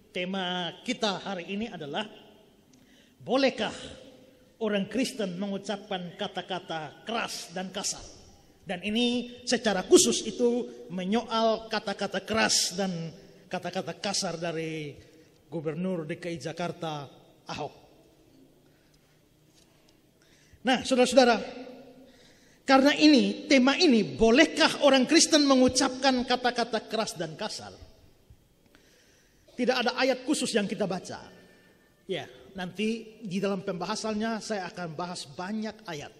Tema kita hari ini adalah, bolehkah orang Kristen mengucapkan kata-kata keras dan kasar? Dan ini secara khusus itu menyoal kata-kata keras dan kata-kata kasar dari Gubernur DKI Jakarta Ahok. Nah, saudara-saudara, karena ini, tema ini, bolehkah orang Kristen mengucapkan kata-kata keras dan kasar? Tidak ada ayat khusus yang kita baca. Ya, nanti di dalam pembahasannya saya akan bahas banyak ayat.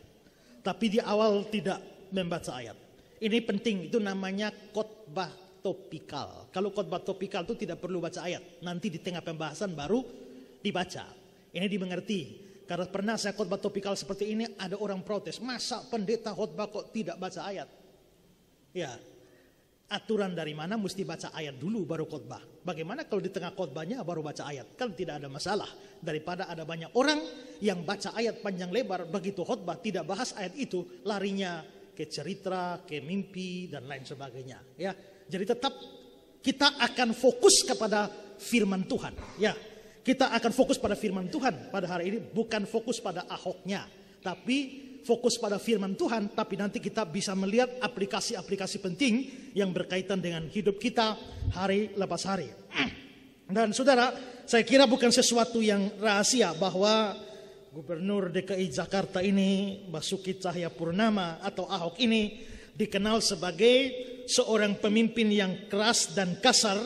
Tapi di awal tidak membaca ayat. Ini penting, itu namanya khotbah topikal. Kalau khotbah topikal itu tidak perlu baca ayat. Nanti di tengah pembahasan baru dibaca. Ini dimengerti. Karena pernah saya khotbah topikal seperti ini, ada orang protes. Masa pendeta khotbah kok tidak baca ayat? Ya, aturan dari mana mesti baca ayat dulu baru khotbah. Bagaimana kalau di tengah khotbahnya baru baca ayat? Kan tidak ada masalah. Daripada ada banyak orang yang baca ayat panjang lebar, begitu khotbah tidak bahas ayat itu, larinya ke cerita, ke mimpi dan lain sebagainya. Ya, jadi tetap kita akan fokus kepada firman Tuhan. Ya, kita akan fokus pada firman Tuhan pada hari ini, bukan fokus pada Ahoknya, tapi fokus pada firman Tuhan. Tapi nanti kita bisa melihat aplikasi-aplikasi penting yang berkaitan dengan hidup kita hari lepas hari. Dan saudara, saya kira bukan sesuatu yang rahasia bahwa Gubernur DKI Jakarta ini, Basuki Cahayapurnama atau Ahok ini, dikenal sebagai seorang pemimpin yang keras dan kasar.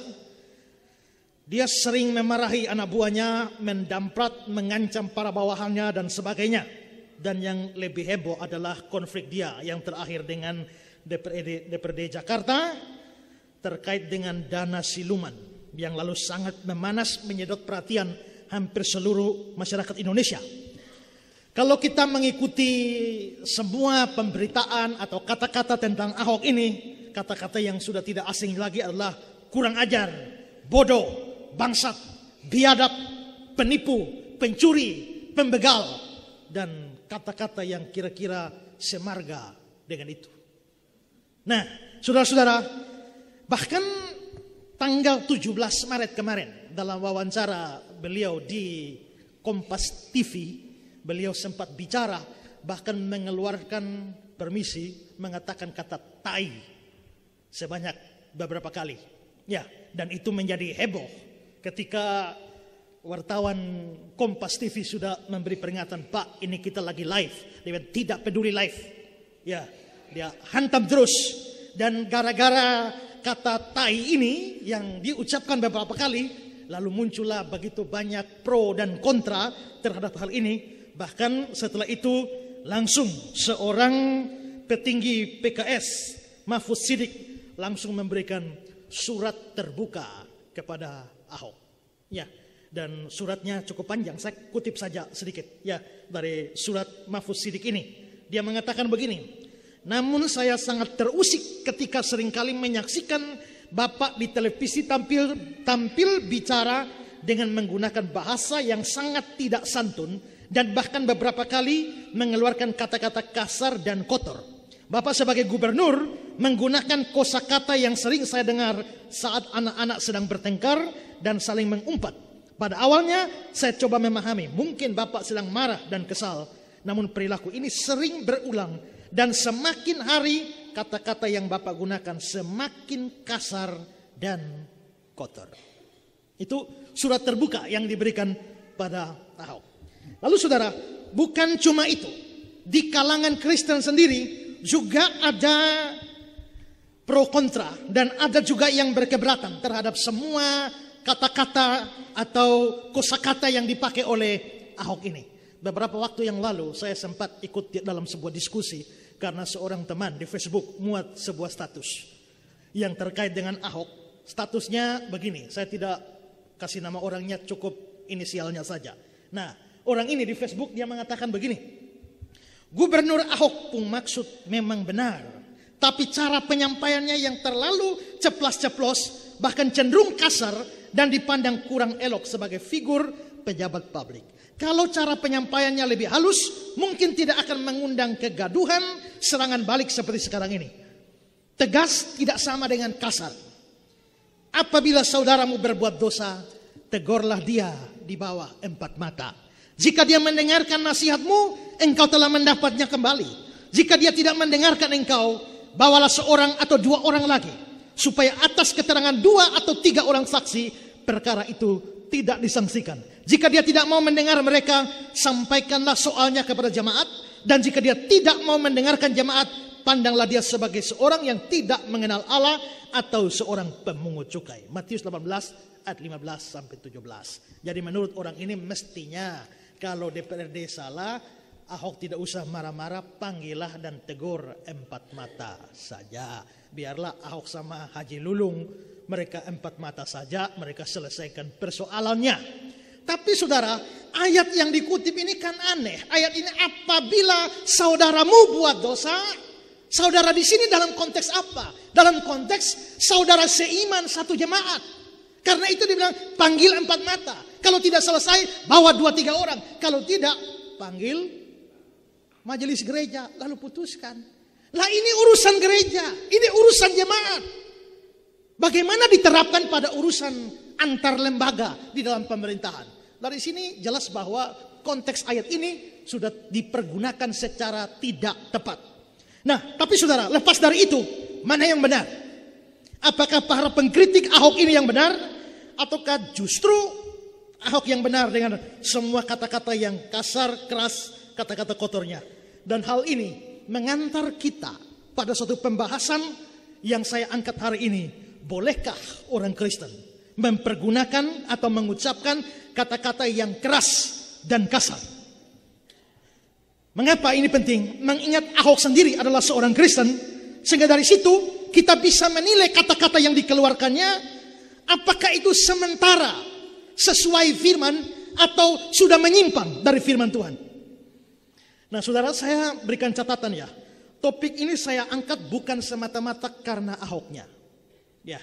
Dia sering memarahi anak buahnya, mendamprat, mengancam para bawahannya dan sebagainya. Dan yang lebih heboh adalah konflik dia yang terakhir dengan DPRD Jakarta terkait dengan dana siluman yang lalu sangat memanas, menyedot perhatian hampir seluruh masyarakat Indonesia. Kalau kita mengikuti semua pemberitaan atau kata-kata tentang Ahok ini, kata-kata yang sudah tidak asing lagi adalah kurang ajar, bodoh, bangsat, biadab, penipu, pencuri, pembegal, dan kata-kata yang kira-kira semarga dengan itu. Nah, saudara-saudara, bahkan tanggal 17 Maret kemarin dalam wawancara beliau di Kompas TV, beliau sempat bicara, bahkan mengeluarkan permisi mengatakan kata tai sebanyak beberapa kali. Ya, dan itu menjadi heboh ketika wartawan Kompas TV sudah memberi peringatan, Pak, ini kita lagi live. Dia tidak peduli live. Ya, dia hantam terus. Dan gara-gara kata tai ini yang diucapkan beberapa kali, lalu muncullah begitu banyak pro dan kontra terhadap hal ini. Bahkan setelah itu langsung seorang petinggi PKS, Mahfud Siddiq, langsung memberikan surat terbuka kepada Ahok. Ya, dan suratnya cukup panjang, saya kutip saja sedikit ya dari surat Mahfud Siddiq ini. Dia mengatakan begini, namun saya sangat terusik ketika seringkali menyaksikan Bapak di televisi tampil bicara dengan menggunakan bahasa yang sangat tidak santun dan bahkan beberapa kali mengeluarkan kata-kata kasar dan kotor. Bapak sebagai gubernur menggunakan kosakata yang sering saya dengar saat anak-anak sedang bertengkar dan saling mengumpat. Pada awalnya saya coba memahami, mungkin Bapak sedang marah dan kesal. Namun perilaku ini sering berulang dan semakin hari kata-kata yang Bapak gunakan semakin kasar dan kotor. Itu surat terbuka yang diberikan pada Ahok. Lalu saudara, bukan cuma itu. Di kalangan Kristen sendiri juga ada pro kontra dan ada juga yang berkeberatan terhadap semua kata-kata atau kosakata yang dipakai oleh Ahok ini. Beberapa waktu yang lalu saya sempat ikut dalam sebuah diskusi karena seorang teman di Facebook muat sebuah status yang terkait dengan Ahok. Statusnya begini, saya tidak kasih nama orangnya, cukup inisialnya saja. Nah, orang ini di Facebook dia mengatakan begini, Gubernur Ahok pun maksud memang benar, tapi cara penyampaiannya yang terlalu ceplas-ceplos, bahkan cenderung kasar dan dipandang kurang elok sebagai figur pejabat publik. Kalau cara penyampaiannya lebih halus, mungkin tidak akan mengundang kegaduhan, serangan balik seperti sekarang ini. Tegas tidak sama dengan kasar. Apabila saudaramu berbuat dosa, tegurlah dia di bawah 4 mata. Jika dia mendengarkan nasihatmu, engkau telah mendapatnya kembali. Jika dia tidak mendengarkan engkau, bawalah seorang atau 2 orang lagi, supaya atas keterangan 2 atau 3 orang saksi, perkara itu tidak disangsikan. Jika dia tidak mau mendengar mereka, sampaikanlah soalnya kepada jemaat. Dan jika dia tidak mau mendengarkan jemaat, pandanglah dia sebagai seorang yang tidak mengenal Allah atau seorang pemungut cukai. Matius 18 ayat 15 sampai 17. Jadi menurut orang ini mestinya kalau DPRD salah, Ahok tidak usah marah-marah, panggillah dan tegur 4 mata saja. Biarlah Ahok sama Haji Lulung, mereka 4 mata saja, mereka selesaikan persoalannya. Tapi saudara, ayat yang dikutip ini kan aneh. Ayat ini apabila saudaramu buat dosa, saudara di sini dalam konteks apa? Dalam konteks saudara seiman satu jemaat. Karena itu dibilang panggil 4 mata. Kalau tidak selesai, bawa 2-3 orang. Kalau tidak, panggil majelis gereja lalu putuskan. Lah ini urusan gereja, ini urusan jemaat. Bagaimana diterapkan pada urusan antar lembaga di dalam pemerintahan? Dari sini jelas bahwa konteks ayat ini sudah dipergunakan secara tidak tepat. Nah, tapi saudara, lepas dari itu, mana yang benar? Apakah para pengkritik Ahok ini yang benar? Ataukah justru Ahok yang benar dengan semua kata-kata yang kasar, keras, kata-kata kotornya? Dan hal ini mengantar kita pada suatu pembahasan yang saya angkat hari ini. Bolehkah orang Kristen mempergunakan atau mengucapkan kata-kata yang keras dan kasar? Mengapa ini penting? Mengingat Ahok sendiri adalah seorang Kristen, sehingga dari situ kita bisa menilai kata-kata yang dikeluarkannya, apakah itu sementara sesuai firman atau sudah menyimpang dari firman Tuhan. Nah saudara, saya berikan catatan ya. Topik ini saya angkat bukan semata-mata karena Ahoknya. Ya,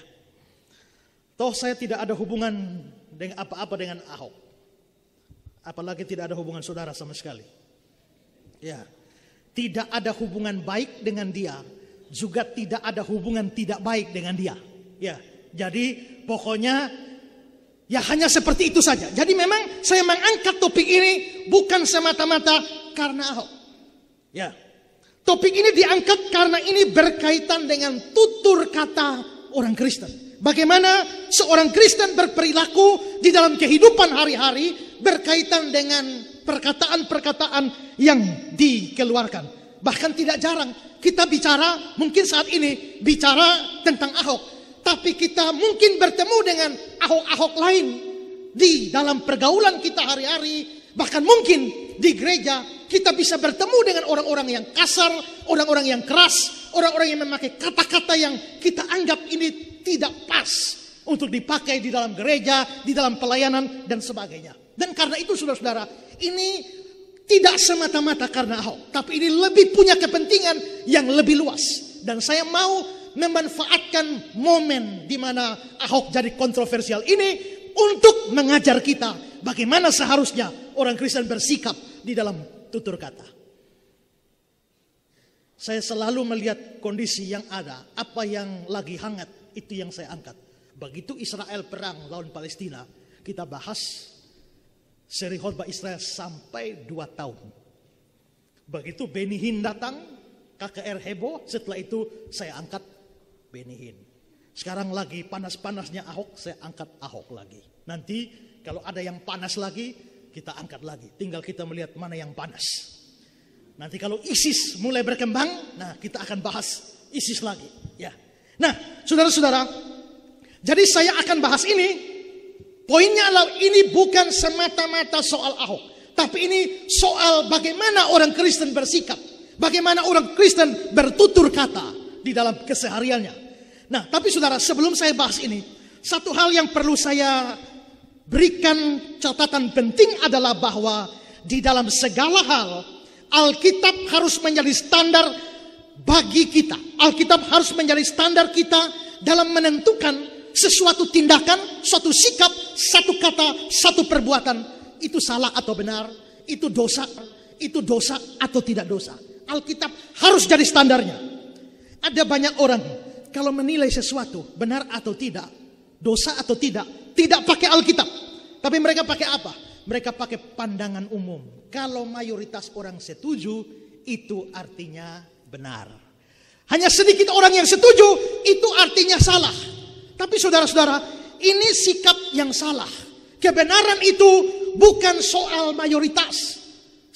toh saya tidak ada hubungan dengan apa-apa dengan Ahok. Apalagi tidak ada hubungan saudara sama sekali. Ya, tidak ada hubungan baik dengan dia, juga tidak ada hubungan tidak baik dengan dia. Ya, jadi pokoknya ya hanya seperti itu saja. Jadi memang saya mengangkat topik ini bukan semata-mata karena Ahok. Ya, topik ini diangkat karena ini berkaitan dengan tutur kata orang Kristen. Bagaimana seorang Kristen berperilaku di dalam kehidupan hari-hari berkaitan dengan perkataan-perkataan yang dikeluarkan. Bahkan tidak jarang kita bicara, mungkin saat ini bicara tentang Ahok, tapi kita mungkin bertemu dengan Ahok-Ahok lain di dalam pergaulan kita hari-hari. Bahkan mungkin di gereja kita bisa bertemu dengan orang-orang yang kasar, orang-orang yang keras, orang-orang yang memakai kata-kata yang kita anggap ini tidak pas untuk dipakai di dalam gereja, di dalam pelayanan dan sebagainya. Dan karena itu saudara-saudara, ini tidak semata-mata karena Ahok, tapi ini lebih punya kepentingan yang lebih luas. Dan saya mau memanfaatkan momen di mana Ahok jadi kontroversial ini untuk mengajar kita bagaimana seharusnya orang Kristen bersikap di dalam tutur kata. Saya selalu melihat kondisi yang ada, apa yang lagi hangat, itu yang saya angkat. Begitu Israel perang lawan Palestina, kita bahas seri khotbah Israel sampai 2 tahun. Begitu Benny Hinn datang, KKR heboh, setelah itu saya angkat Benny Hinn. Sekarang lagi panas-panasnya Ahok, saya angkat Ahok lagi. Nanti kalau ada yang panas lagi, kita angkat lagi. Tinggal kita melihat mana yang panas. Nanti kalau ISIS mulai berkembang, nah kita akan bahas ISIS lagi. Ya. Nah, saudara-saudara, jadi saya akan bahas ini. Poinnya adalah ini bukan semata-mata soal Ahok, tapi ini soal bagaimana orang Kristen bersikap, bagaimana orang Kristen bertutur kata di dalam kesehariannya. Nah, tapi saudara, sebelum saya bahas ini, satu hal yang perlu saya berikan catatan penting adalah bahwa di dalam segala hal Alkitab harus menjadi standar bagi kita. Alkitab harus menjadi standar kita dalam menentukan sesuatu tindakan, suatu sikap, satu kata, satu perbuatan. Itu salah atau benar, itu dosa atau tidak dosa. Alkitab harus jadi standarnya. Ada banyak orang kalau menilai sesuatu benar atau tidak, dosa atau tidak pakai Alkitab. Tapi mereka pakai apa? Mereka pakai pandangan umum. Kalau mayoritas orang setuju, itu artinya benar. Hanya sedikit orang yang setuju, itu artinya salah. Tapi saudara-saudara, ini sikap yang salah. Kebenaran itu bukan soal mayoritas.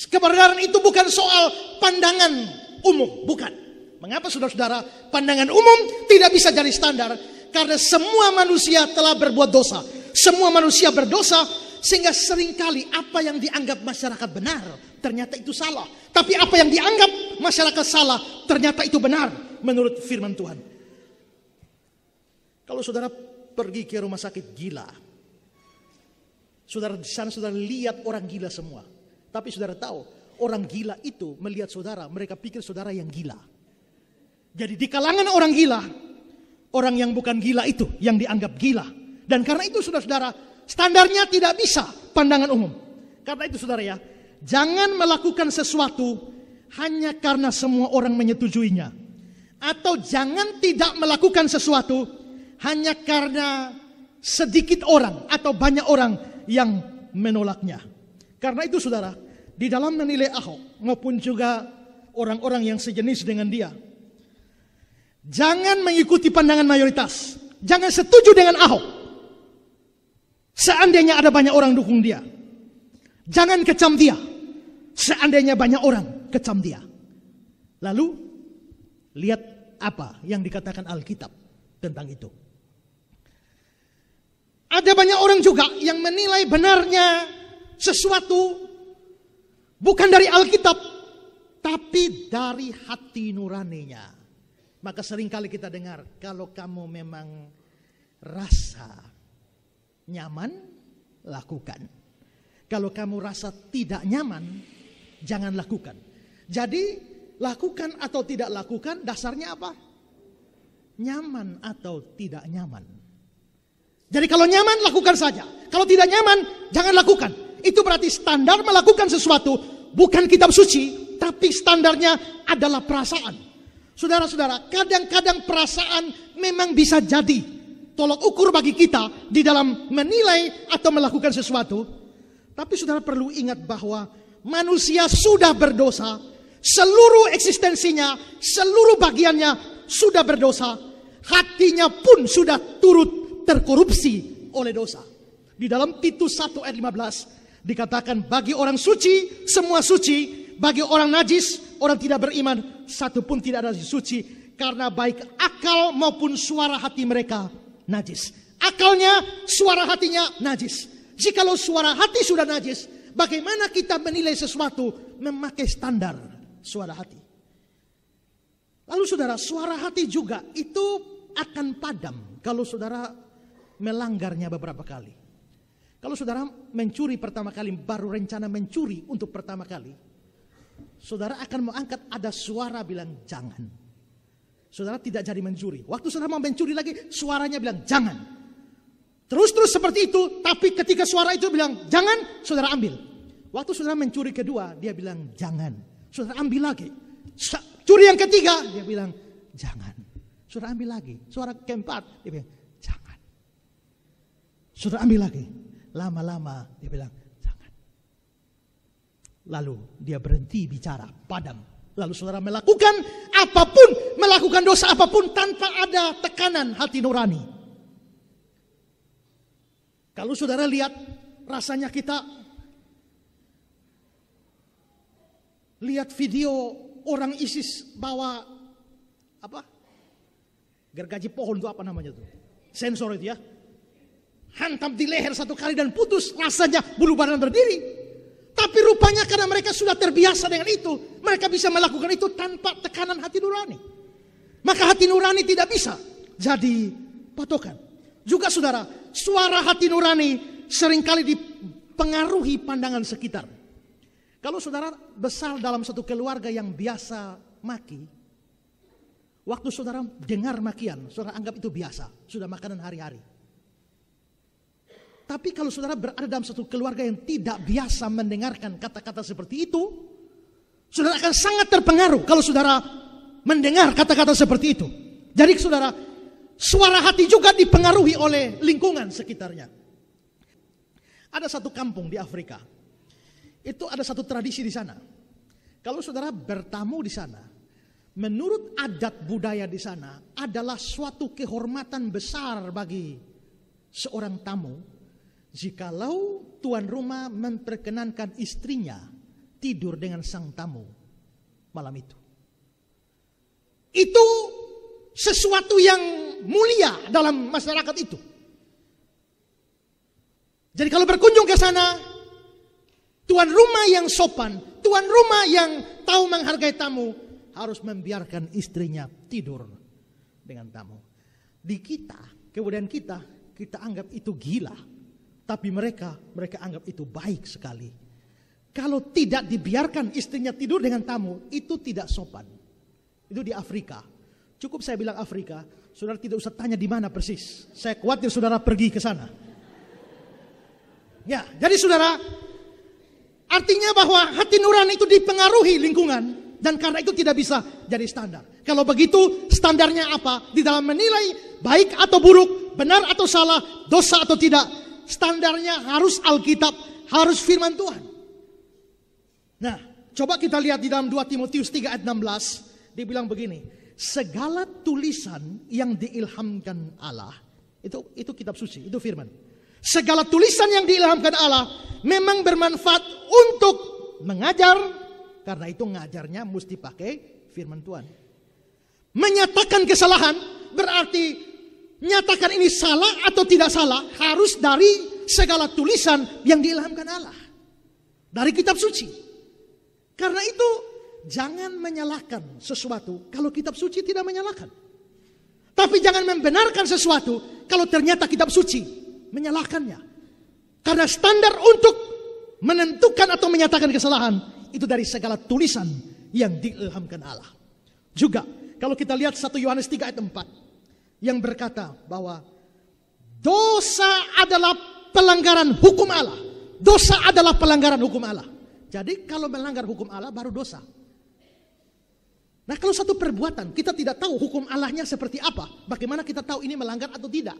Kebenaran itu bukan soal pandangan umum, bukan. Mengapa saudara-saudara? Pandangan umum tidak bisa jadi standar. Karena semua manusia telah berbuat dosa. Semua manusia berdosa, sehingga seringkali apa yang dianggap masyarakat benar, ternyata itu salah. Tapi apa yang dianggap masyarakat salah, ternyata itu benar menurut firman Tuhan. Kalau saudara pergi ke rumah sakit gila, saudara di sana saudara lihat orang gila semua. Tapi saudara tahu, orang gila itu melihat saudara, mereka pikir saudara yang gila. Jadi di kalangan orang gila, orang yang bukan gila itu yang dianggap gila. Dan karena itu saudara-saudara, standarnya tidak bisa pandangan umum. Karena itu saudara ya, jangan melakukan sesuatu hanya karena semua orang menyetujuinya. Atau jangan tidak melakukan sesuatu hanya karena sedikit orang atau banyak orang yang menolaknya. Karena itu saudara, di dalam menilai Ahok maupun juga orang-orang yang sejenis dengan dia, jangan mengikuti pandangan mayoritas. Jangan setuju dengan Ahok. Seandainya ada banyak orang dukung dia. Jangan kecam dia. Seandainya banyak orang kecam dia. Lalu, lihat apa yang dikatakan Alkitab tentang itu. Ada banyak orang juga yang menilai benarnya sesuatu bukan dari Alkitab, tapi dari hati nuraninya. Maka seringkali kita dengar, kalau kamu memang rasa nyaman, lakukan. Kalau kamu rasa tidak nyaman, jangan lakukan. Jadi, lakukan atau tidak lakukan, dasarnya apa? Nyaman atau tidak nyaman. Jadi kalau nyaman, lakukan saja. Kalau tidak nyaman, jangan lakukan. Itu berarti standar melakukan sesuatu bukan kitab suci, tapi standarnya adalah perasaan. Saudara-saudara, kadang-kadang perasaan memang bisa jadi tolok ukur bagi kita di dalam menilai atau melakukan sesuatu. Tapi saudara perlu ingat bahwa manusia sudah berdosa, seluruh eksistensinya, seluruh bagiannya sudah berdosa, hatinya pun sudah turut terkorupsi oleh dosa. Di dalam Titus 1 ayat 15 dikatakan, bagi orang suci semua suci, bagi orang najis, orang tidak beriman, satu pun tidak ada suci, karena baik akal maupun suara hati mereka najis. Akalnya, suara hatinya najis. Jikalau suara hati sudah najis, bagaimana kita menilai sesuatu memakai standar suara hati? Lalu saudara, suara hati juga itu akan padam kalau saudara melanggarnya beberapa kali. Kalau saudara mencuri pertama kali, baru rencana mencuri untuk pertama kali, saudara akan mengangkat ada suara bilang jangan. Saudara tidak jadi mencuri. Waktu saudara mau mencuri lagi, suaranya bilang jangan. Terus seperti itu, tapi ketika suara itu bilang jangan, saudara ambil. Waktu saudara mencuri kedua, dia bilang jangan. Saudara ambil lagi. Curi yang ketiga, dia bilang jangan. Saudara ambil lagi. Suara keempat, dia bilang jangan. Saudara ambil lagi. Lama-lama dia bilang jangan. Lalu dia berhenti bicara, padam. Lalu saudara melakukan apapun, melakukan dosa apapun tanpa ada tekanan hati nurani. Kalau saudara lihat, rasanya kita lihat video orang ISIS bawa apa? Gergaji pohon itu apa namanya tuh? Sensor itu ya. Hantam di leher satu kali dan putus, rasanya bulu badan berdiri. Tapi rupanya karena mereka sudah terbiasa dengan itu, mereka bisa melakukan itu tanpa tekanan hati nurani. Maka hati nurani tidak bisa jadi patokan. Juga saudara, suara hati nurani seringkali dipengaruhi pandangan sekitar. Kalau saudara besar dalam satu keluarga yang biasa maki, waktu saudara dengar makian, saudara anggap itu biasa, sudah makanan hari-hari. Tapi kalau saudara berada dalam satu keluarga yang tidak biasa mendengarkan kata-kata seperti itu, saudara akan sangat terpengaruh kalau saudara mendengar kata-kata seperti itu. Jadi saudara, suara hati juga dipengaruhi oleh lingkungan sekitarnya. Ada satu kampung di Afrika. Itu ada satu tradisi di sana. Kalau saudara bertamu di sana, menurut adat budaya di sana adalah suatu kehormatan besar bagi seorang tamu jikalau tuan rumah memperkenankan istrinya tidur dengan sang tamu malam itu. Itu sesuatu yang mulia dalam masyarakat itu. Jadi kalau berkunjung ke sana, tuan rumah yang sopan, tuan rumah yang tahu menghargai tamu, harus membiarkan istrinya tidur dengan tamu. Di kita, kebudayaan kita anggap itu gila. Tapi mereka anggap itu baik sekali. Kalau tidak dibiarkan istrinya tidur dengan tamu, itu tidak sopan. Itu di Afrika. Cukup saya bilang Afrika, saudara tidak usah tanya di mana persis. Saya khawatir saudara pergi ke sana. Ya, jadi saudara, artinya bahwa hati nurani itu dipengaruhi lingkungan. Dan karena itu tidak bisa jadi standar. Kalau begitu standarnya apa? Di dalam menilai baik atau buruk, benar atau salah, dosa atau tidak. Standarnya harus Alkitab, harus firman Tuhan. Nah, coba kita lihat di dalam 2 Timotius 3 ayat 16. Dia bilang begini, segala tulisan yang diilhamkan Allah, itu kitab suci, itu firman. Segala tulisan yang diilhamkan Allah memang bermanfaat untuk mengajar, karena itu ngajarnya mesti pakai firman Tuhan. Menyatakan kesalahan berarti nyatakan ini salah atau tidak salah harus dari segala tulisan yang diilhamkan Allah. Dari kitab suci. Karena itu jangan menyalahkan sesuatu kalau kitab suci tidak menyalahkan. Tapi jangan membenarkan sesuatu kalau ternyata kitab suci menyalahkannya. Karena standar untuk menentukan atau menyatakan kesalahan itu dari segala tulisan yang diilhamkan Allah. Juga kalau kita lihat 1 Yohanes 3 ayat 4 yang berkata bahwa dosa adalah pelanggaran hukum Allah. Dosa adalah pelanggaran hukum Allah. Jadi kalau melanggar hukum Allah baru dosa. Nah, kalau satu perbuatan kita tidak tahu hukum Allahnya seperti apa, bagaimana kita tahu ini melanggar atau tidak?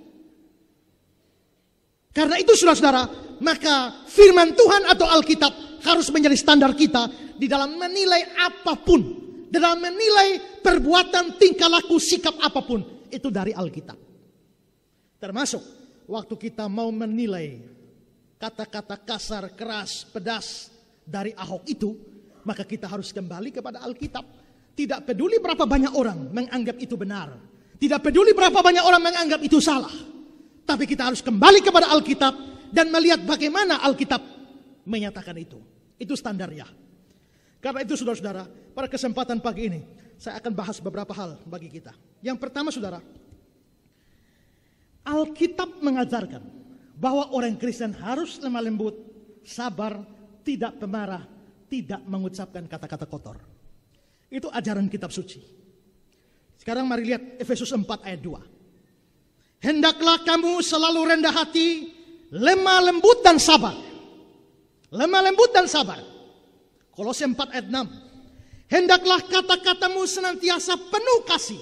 Karena itu saudara-saudara, maka firman Tuhan atau Alkitab harus menjadi standar kita di dalam menilai apapun. Dalam menilai perbuatan, tingkah laku, sikap apapun. Itu dari Alkitab. Termasuk waktu kita mau menilai kata-kata kasar, keras, pedas dari Ahok itu, maka kita harus kembali kepada Alkitab. Tidak peduli berapa banyak orang menganggap itu benar. Tidak peduli berapa banyak orang menganggap itu salah. Tapi kita harus kembali kepada Alkitab dan melihat bagaimana Alkitab menyatakan itu. Itu standarnya. Karena itu saudara-saudara, pada kesempatan pagi ini saya akan bahas beberapa hal bagi kita. Yang pertama saudara, Alkitab mengajarkan bahwa orang Kristen harus lemah lembut, sabar, tidak pemarah, tidak mengucapkan kata-kata kotor. Itu ajaran kitab suci. Sekarang mari lihat Efesus 4 ayat 2. Hendaklah kamu selalu rendah hati, lemah lembut dan sabar. Lemah lembut dan sabar. Kolose 4 ayat 6. Hendaklah kata-katamu senantiasa penuh kasih.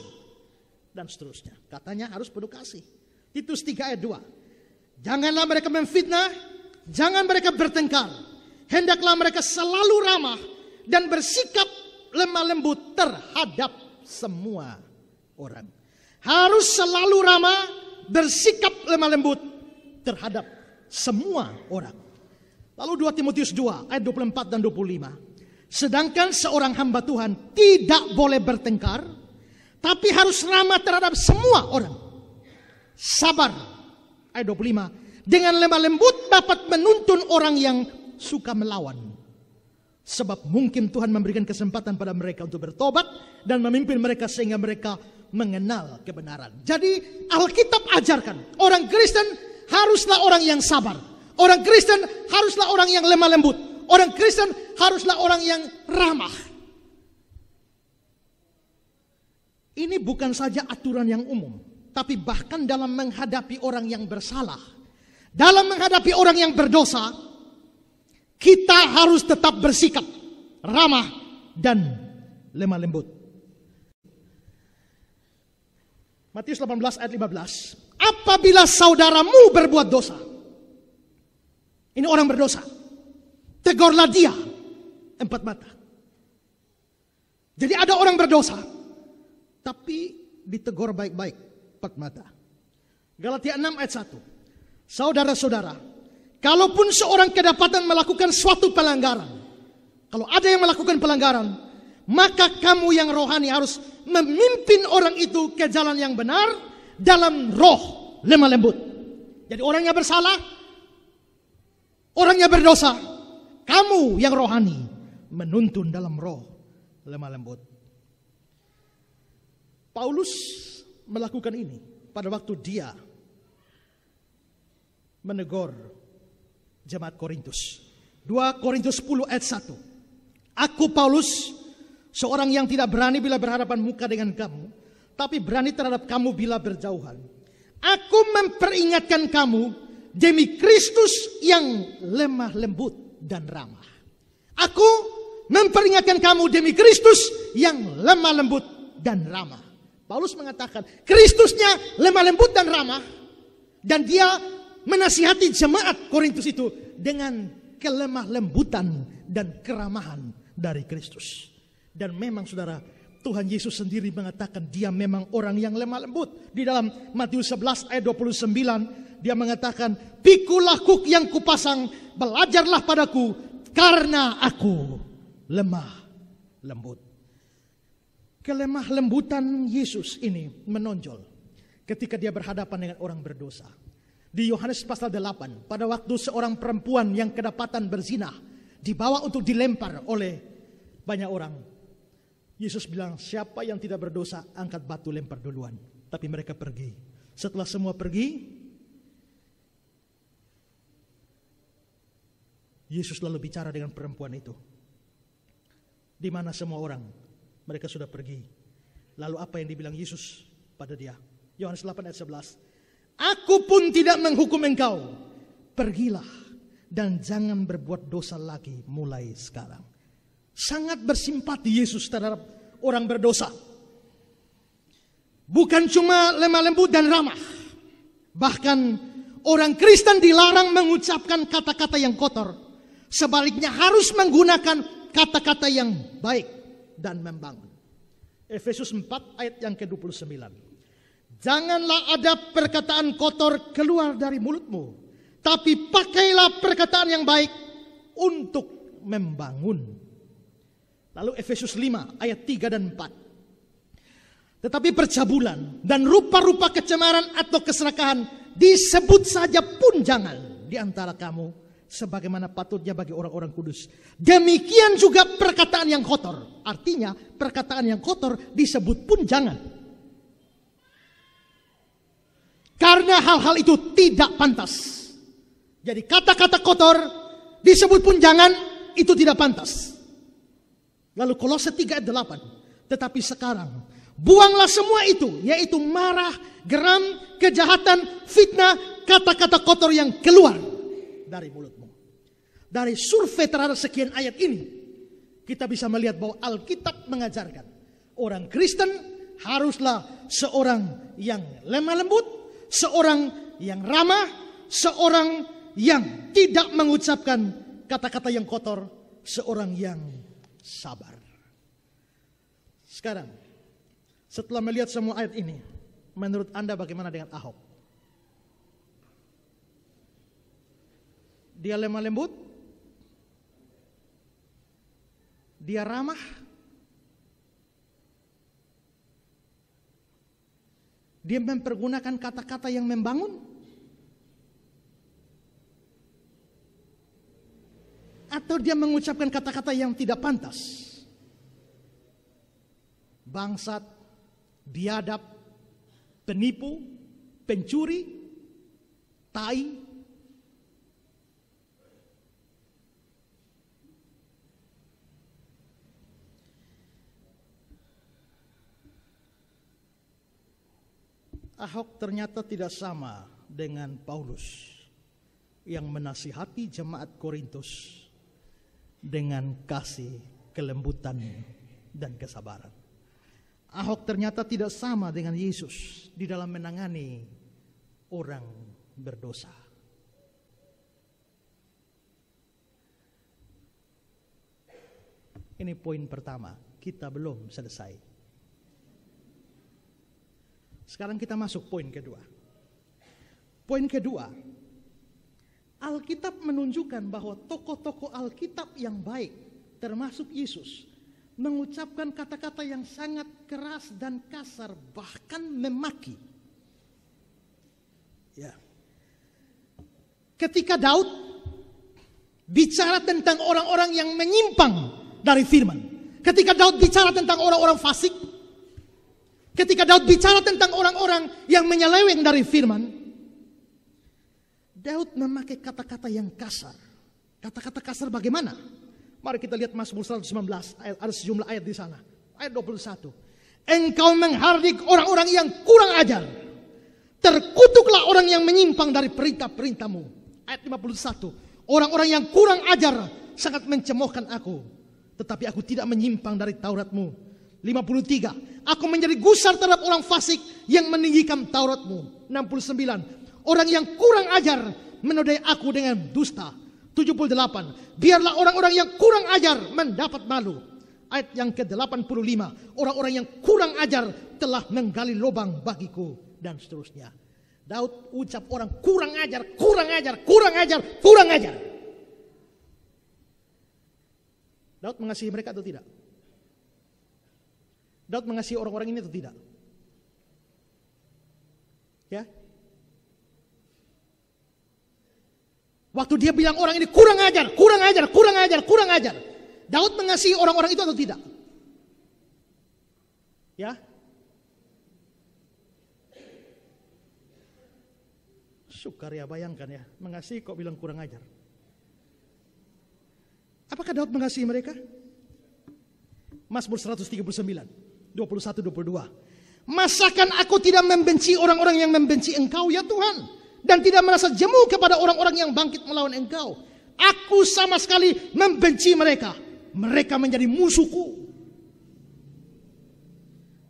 Dan seterusnya. Katanya harus penuh kasih. Titus 3 ayat 2. Janganlah mereka memfitnah, jangan mereka bertengkar. Hendaklah mereka selalu ramah dan bersikap lemah lembut terhadap semua orang. Harus selalu ramah, bersikap lemah lembut terhadap semua orang. Lalu 2 Timotius 2 ayat 24 dan 25. Sedangkan seorang hamba Tuhan tidak boleh bertengkar, tapi harus ramah terhadap semua orang. Sabar, ayat 25. Dengan lemah lembut dapat menuntun orang yang suka melawan. Sebab mungkin Tuhan memberikan kesempatan pada mereka untuk bertobat dan memimpin mereka sehingga mereka mengenal kebenaran. Jadi Alkitab ajarkan orang Kristen haruslah orang yang sabar. Orang Kristen haruslah orang yang lemah lembut. Orang Kristen haruslah orang yang ramah. Ini bukan saja aturan yang umum, tapi bahkan dalam menghadapi orang yang bersalah, dalam menghadapi orang yang berdosa, kita harus tetap bersikap ramah dan lemah lembut. Matius 18 ayat 15. Apabila saudaramu berbuat dosa. Ini Ini orang berdosa. Tegurlah dia 4 mata. Jadi ada orang berdosa, tapi ditegur baik-baik 4 mata. Galatia 6 ayat 1. Saudara-saudara, kalaupun seorang kedapatan melakukan suatu pelanggaran, kalau ada yang melakukan pelanggaran, maka kamu yang rohani harus memimpin orang itu ke jalan yang benar dalam roh lemah lembut. Jadi orangnya bersalah, orangnya berdosa, kamu yang rohani menuntun dalam roh lemah lembut. Paulus melakukan ini pada waktu dia menegur jemaat Korintus. 2 Korintus 10 ayat 1. Aku Paulus, seorang yang tidak berani bila berhadapan muka dengan kamu, tapi berani terhadap kamu bila berjauhan. Aku memperingatkan kamu demi Kristus yang lemah lembut dan ramah. Aku memperingatkan kamu demi Kristus yang lemah lembut dan ramah. Paulus mengatakan Kristusnya lemah lembut dan ramah, dan dia menasihati jemaat Korintus itu dengan kelemah lembutan dan keramahan dari Kristus. Dan memang saudara, Tuhan Yesus sendiri mengatakan dia memang orang yang lemah lembut. Di dalam Matius 11 ayat 29 dia mengatakan, pikulah kuk yang kupasang, belajarlah padaku karena aku lemah lembut. Kelemah lembutan Yesus ini menonjol ketika dia berhadapan dengan orang berdosa. Di Yohanes pasal 8, pada waktu seorang perempuan yang kedapatan berzina dibawa untuk dilempar oleh banyak orang, Yesus bilang, siapa yang tidak berdosa angkat batu lempar duluan. Tapi mereka pergi. Setelah semua pergi, Yesus lalu bicara dengan perempuan itu. Di mana semua orang? Mereka sudah pergi. Lalu apa yang dibilang Yesus pada dia? Yohanes 8 ayat 11. Aku pun tidak menghukum engkau. Pergilah dan jangan berbuat dosa lagi mulai sekarang. Sangat bersimpati Yesus terhadap orang berdosa. Bukan cuma lemah lembut dan ramah. Bahkan orang Kristen dilarang mengucapkan kata-kata yang kotor. Sebaliknya harus menggunakan kata-kata yang baik dan membangun. Efesus 4 ayat yang ke-29. Janganlah ada perkataan kotor keluar dari mulutmu, tapi pakailah perkataan yang baik untuk membangun. Lalu Efesus 5 ayat 3 dan 4. Tetapi percabulan dan rupa-rupa kecemaran atau keserakahan disebut saja pun jangan di antara kamu, sebagaimana patutnya bagi orang-orang kudus. Demikian juga perkataan yang kotor. Artinya perkataan yang kotor disebut pun jangan. Karena hal-hal itu tidak pantas. Jadi kata-kata kotor disebut pun jangan, itu tidak pantas. Lalu Kolose 3 ayat 8. Tetapi sekarang buanglah semua itu, yaitu marah, geram, kejahatan, fitnah, kata-kata kotor yang keluar dari mulutmu. Dari survei terhadap sekian ayat ini, kita bisa melihat bahwa Alkitab mengajarkan orang Kristen haruslah seorang yang lemah lembut, seorang yang ramah, seorang yang tidak mengucapkan kata-kata yang kotor, seorang yang sabar. Sekarang, setelah melihat semua ayat ini, menurut Anda bagaimana dengan Ahok? Dia lemah lembut? Dia ramah? Dia mempergunakan kata-kata yang membangun? Atau dia mengucapkan kata-kata yang tidak pantas? Bangsat, biadab, penipu, pencuri, tai. Ahok ternyata tidak sama dengan Paulus yang menasihati jemaat Korintus dengan kasih, kelembutan, dan kesabaran. Ahok ternyata tidak sama dengan Yesus di dalam menangani orang berdosa. Ini poin pertama, kita belum selesai. Sekarang kita masuk poin kedua. Poin kedua, Alkitab menunjukkan bahwa tokoh-tokoh Alkitab yang baik, termasuk Yesus, mengucapkan kata-kata yang sangat keras dan kasar, bahkan memaki. Ya. Ketika Daud bicara tentang orang-orang yang menyimpang dari firman, ketika Daud bicara tentang orang-orang fasik, ketika Daud bicara tentang orang-orang yang menyeleweng dari firman, Daud memakai kata-kata yang kasar. Kata-kata kasar bagaimana? Mari kita lihat Mazmur 119, ada sejumlah ayat di sana. Ayat 21. Engkau menghardik orang-orang yang kurang ajar. Terkutuklah orang yang menyimpang dari perintah-perintahmu. Ayat 51. Orang-orang yang kurang ajar sangat mencemoohkan aku. Tetapi aku tidak menyimpang dari Tauratmu. 53. Aku menjadi gusar terhadap orang fasik yang meninggikan Tauratmu. 69. Orang yang kurang ajar menodai aku dengan dusta. 78. Biarlah orang-orang yang kurang ajar mendapat malu. Ayat yang ke-85. Orang-orang yang kurang ajar telah menggali lubang bagiku. Dan seterusnya. Daud ucap orang kurang ajar, kurang ajar, kurang ajar, kurang ajar. Daud mengasihi mereka atau tidak? Daud mengasihi orang-orang ini atau tidak? Ya. Waktu dia bilang orang ini kurang ajar, kurang ajar, kurang ajar, kurang ajar. Daud mengasihi orang-orang itu atau tidak? Ya. Sukaria, bayangkan ya, mengasihi kok bilang kurang ajar. Apakah Daud mengasihi mereka? Mazmur 139, 21-22. Masakan aku tidak membenci orang-orang yang membenci Engkau ya Tuhan? Dan tidak merasa jemu kepada orang-orang yang bangkit melawan Engkau. Aku sama sekali membenci mereka. Mereka menjadi musuhku.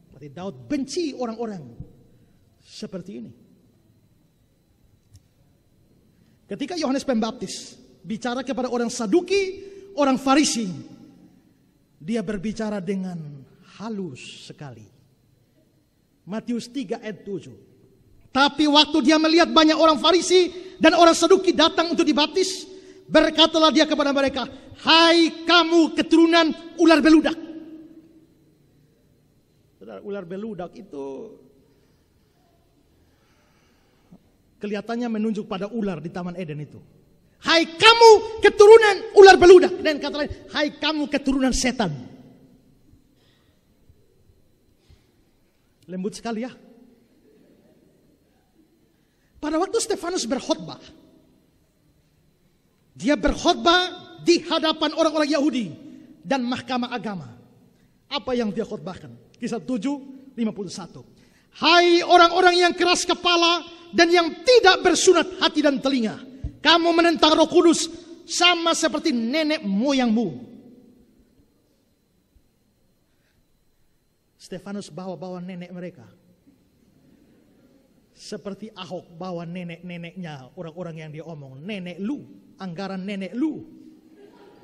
Berarti Daud benci orang-orang seperti ini. Ketika Yohanes Pembaptis bicara kepada orang Saduki, orang Farisi, dia berbicara dengan halus sekali. Matius 3 ayat 7. Tapi waktu dia melihat banyak orang Farisi dan orang Saduki datang untuk dibaptis, berkatalah dia kepada mereka, hai kamu keturunan ular beludak. Ular beludak itu kelihatannya menunjuk pada ular di Taman Eden itu. Hai kamu keturunan ular beludak. Dan kata lain, hai kamu keturunan setan. Lembut sekali ya. Pada waktu Stefanus berkhotbah, dia berkhotbah di hadapan orang-orang Yahudi dan mahkamah agama. Apa yang dia khotbahkan? Kisah 7:51. Hai orang-orang yang keras kepala dan yang tidak bersunat hati dan telinga, kamu menentang Roh Kudus sama seperti nenek moyangmu. Stefanus bawa-bawa nenek mereka. Seperti Ahok bawa nenek-neneknya orang-orang yang dia omong. Nenek lu, anggaran nenek lu.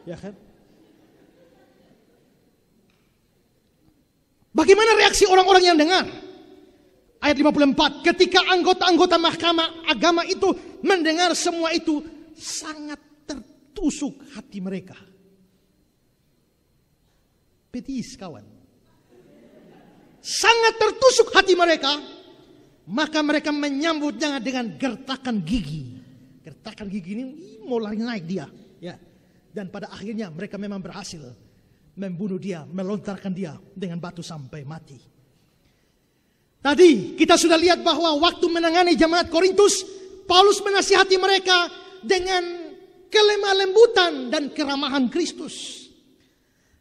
Ya kan? Bagaimana reaksi orang-orang yang dengar? Ayat 54. Ketika anggota-anggota mahkamah agama itu mendengar semua itu, sangat tertusuk hati mereka. Petis kawan. Sangat tertusuk hati mereka. Maka mereka menyambutnya dengan gertakan gigi. Gertakan gigi ini mulai naik dia. Ya. Dan pada akhirnya mereka memang berhasil membunuh dia, melontarkan dia dengan batu sampai mati. Tadi kita sudah lihat bahwa waktu menangani jemaat Korintus, Paulus menasihati mereka dengan kelemah lembutan dan keramahan Kristus.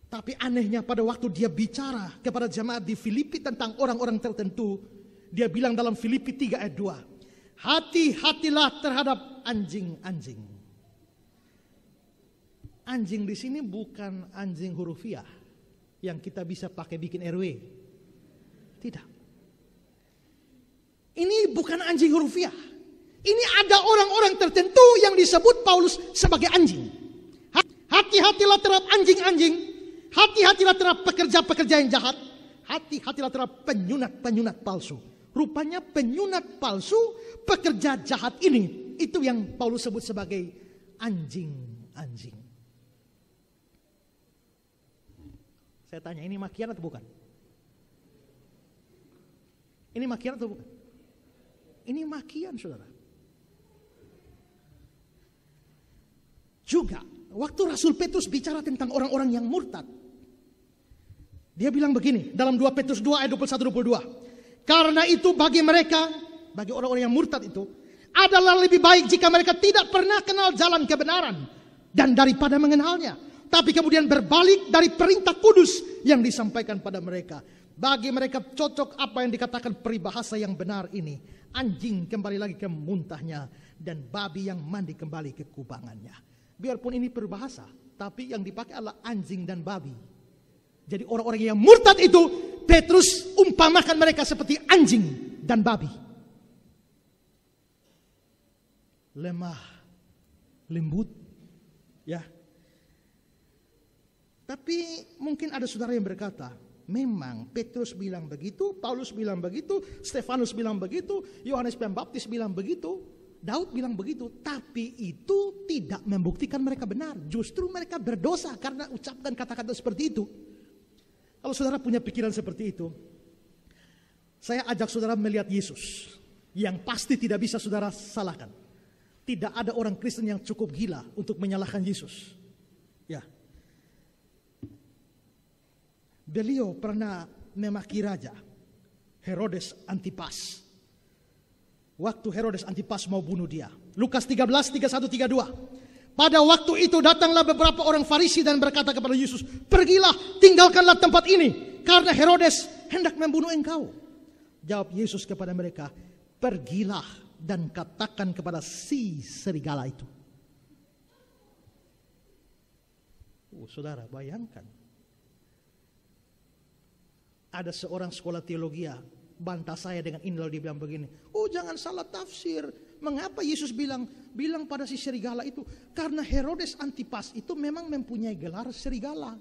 Tapi anehnya pada waktu dia bicara kepada jemaat di Filipi tentang orang-orang tertentu, dia bilang dalam Filipi 3 ayat 2, hati-hatilah terhadap anjing-anjing. Anjing di sini bukan anjing hurufiah yang kita bisa pakai bikin RW. Tidak. Ini bukan anjing hurufiah. Ini ada orang-orang tertentu yang disebut Paulus sebagai anjing. Hati-hatilah terhadap anjing-anjing Hati-hatilah terhadap pekerja-pekerja yang jahat. Hati-hatilah terhadap penyunat-penyunat palsu. Rupanya penyunat palsu, pekerja jahat ini, itu yang Paulus sebut sebagai anjing-anjing. Saya tanya, ini makian atau bukan? Ini makian atau bukan? Ini makian, saudara. Juga, waktu Rasul Petrus bicara tentang orang-orang yang murtad, dia bilang begini, dalam 2 Petrus 2 ayat 21-22. Karena itu bagi mereka, bagi orang-orang yang murtad itu, adalah lebih baik jika mereka tidak pernah kenal jalan kebenaran dan daripada mengenalnya, tapi kemudian berbalik dari perintah kudus yang disampaikan pada mereka. Bagi mereka cocok apa yang dikatakan peribahasa yang benar ini. Anjing kembali lagi ke muntahnya dan babi yang mandi kembali ke kubangannya. Biarpun ini peribahasa, tapi yang dipakai adalah anjing dan babi. Jadi orang-orang yang murtad itu, Petrus umpamakan mereka seperti anjing dan babi. Lemah, lembut, ya. Tapi mungkin ada saudara yang berkata, memang Petrus bilang begitu, Paulus bilang begitu, Stefanus bilang begitu, Yohanes Pembaptis bilang begitu, Daud bilang begitu. Tapi itu tidak membuktikan mereka benar. Justru mereka berdosa karena ucapkan kata-kata seperti itu. Kalau saudara punya pikiran seperti itu, saya ajak saudara melihat Yesus, yang pasti tidak bisa saudara salahkan. Tidak ada orang Kristen yang cukup gila untuk menyalahkan Yesus. Ya. Beliau pernah memaki raja Herodes Antipas. Waktu Herodes Antipas mau bunuh dia. Lukas 13, 31, 32. Pada waktu itu datanglah beberapa orang Farisi dan berkata kepada Yesus, pergilah, tinggalkanlah tempat ini, karena Herodes hendak membunuh engkau. Jawab Yesus kepada mereka, pergilah dan katakan kepada si serigala itu. Saudara, bayangkan. Ada seorang sekolah teologi bantah saya dengan ini, lalu dia bilang begini, oh jangan salah tafsir. Mengapa Yesus bilang pada si serigala itu? Karena Herodes Antipas itu memang mempunyai gelar serigala.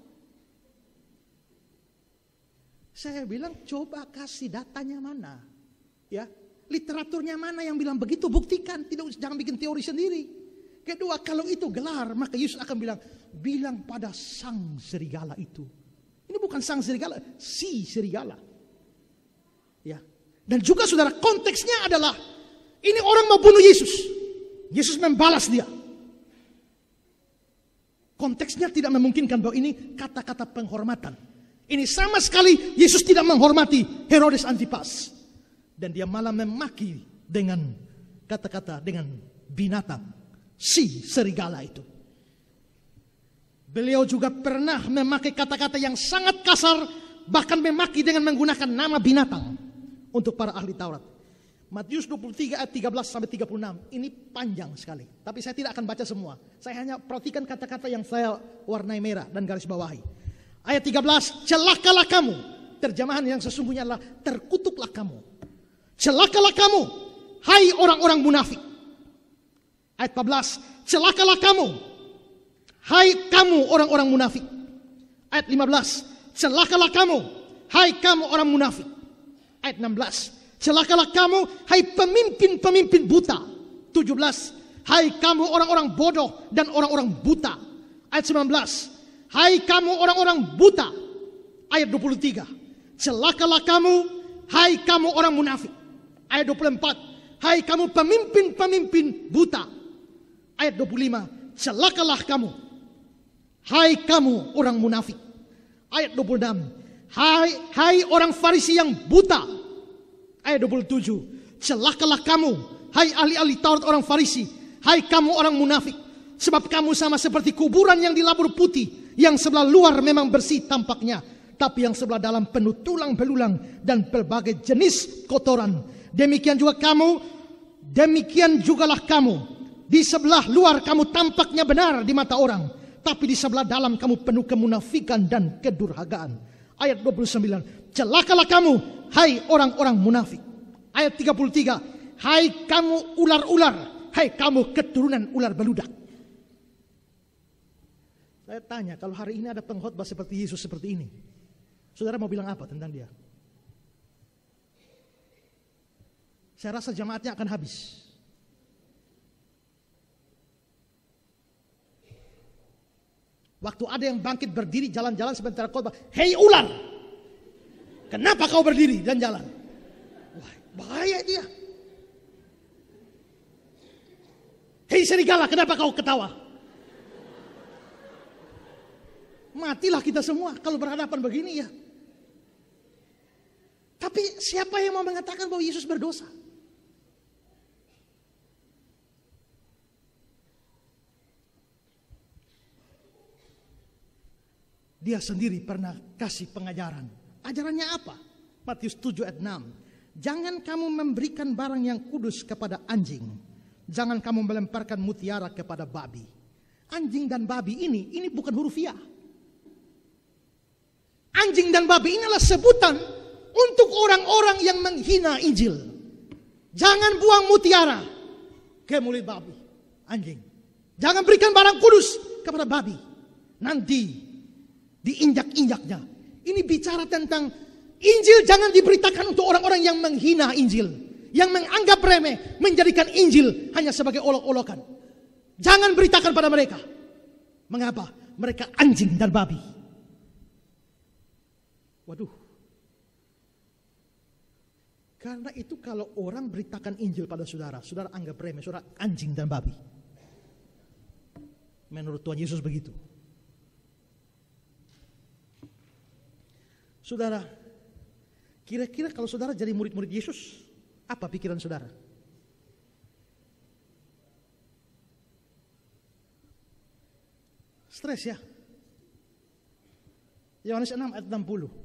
Saya bilang coba kasih datanya mana, ya, literaturnya mana yang bilang begitu, buktikan, jangan bikin teori sendiri. Kedua, kalau itu gelar, maka Yesus akan bilang pada sang serigala itu. Ini bukan sang serigala, si serigala. Ya. Dan juga saudara, konteksnya adalah ini orang mau bunuh Yesus. Yesus membalas dia. Konteksnya tidak memungkinkan bahwa ini kata-kata penghormatan. Ini sama sekali Yesus tidak menghormati Herodes Antipas. Dan dia malah memaki dengan kata-kata, dengan binatang, si serigala itu. Beliau juga pernah memakai kata-kata yang sangat kasar, bahkan memaki dengan menggunakan nama binatang untuk para ahli Taurat. Matius 23 ayat 13 sampai 36. Ini panjang sekali, tapi saya tidak akan baca semua. Saya hanya perhatikan kata-kata yang saya warnai merah dan garis bawahi. Ayat 13, celakalah kamu. Terjemahan yang sesungguhnya adalah terkutuklah kamu. Celakalah kamu, hai orang-orang munafik. Ayat 14, celakalah kamu, hai kamu orang-orang munafik. Ayat 15, celakalah kamu, hai kamu orang munafik. Ayat 16, celakalah kamu, hai pemimpin-pemimpin buta. 17, hai kamu orang-orang bodoh dan orang-orang buta. Ayat 19, hai kamu orang-orang buta. Ayat 23, celakalah kamu, hai kamu orang munafik. Ayat 24, hai kamu pemimpin-pemimpin buta. Ayat 25, celakalah kamu, hai kamu orang munafik. Ayat 26, hai orang Farisi yang buta. Ayat 27, celakalah kamu, hai ahli-ahli Taurat orang Farisi, hai kamu orang munafik. Sebab kamu sama seperti kuburan yang dilabur putih, yang sebelah luar memang bersih tampaknya, tapi yang sebelah dalam penuh tulang belulang dan berbagai jenis kotoran. Demikian jugalah kamu. Di sebelah luar kamu tampaknya benar di mata orang, tapi di sebelah dalam kamu penuh kemunafikan dan kedurhakaan. Ayat 29, celakalah kamu, hai orang-orang munafik. Ayat 33, hai kamu ular-ular, hai kamu keturunan ular beludak. Saya tanya, kalau hari ini ada pengkhotbah seperti Yesus seperti ini, saudara mau bilang apa tentang dia? Saya rasa jemaatnya akan habis. Waktu ada yang bangkit berdiri jalan-jalan sebentar khotbah, hei ular, kenapa kau berdiri dan jalan? Wah, bahaya dia. Hei serigala, kenapa kau ketawa? Matilah kita semua kalau berhadapan begini ya. Tapi siapa yang mau mengatakan bahwa Yesus berdosa? Dia sendiri pernah kasih pengajaran. Ajarannya apa? Matius 7 ayat 6. Jangan kamu memberikan barang yang kudus kepada anjing. Jangan kamu melemparkan mutiara kepada babi. Anjing dan babi ini bukan hurufiah. Anjing dan babi ini adalah sebutan untuk orang-orang yang menghina Injil. Jangan buang mutiara ke mulut babi, anjing. Jangan berikan barang kudus kepada babi. Nanti diinjak-injaknya. Ini bicara tentang Injil jangan diberitakan untuk orang-orang yang menghina Injil. Yang menganggap remeh, menjadikan Injil hanya sebagai olok-olokan. Jangan beritakan pada mereka. Mengapa? Mereka anjing dan babi. Waduh. Karena itu kalau orang beritakan Injil pada saudara, saudara anggap remeh, saudara anjing dan babi. Menurut Tuhan Yesus begitu. Saudara, kira-kira kalau saudara jadi murid-murid Yesus, apa pikiran saudara? Stres ya? Yohanes 6 ayat 60.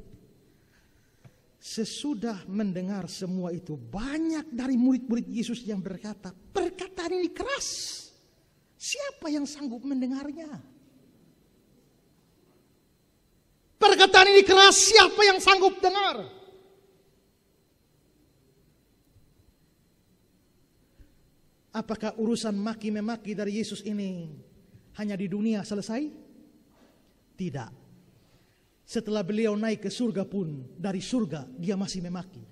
Sesudah mendengar semua itu, banyak dari murid-murid Yesus yang berkata, perkataan ini keras. Siapa yang sanggup mendengarnya? Perkataan ini keras, siapa yang sanggup dengar? Apakah urusan maki-memaki dari Yesus ini hanya di dunia selesai? Tidak. Setelah beliau naik ke surga pun, dari surga dia masih memaki.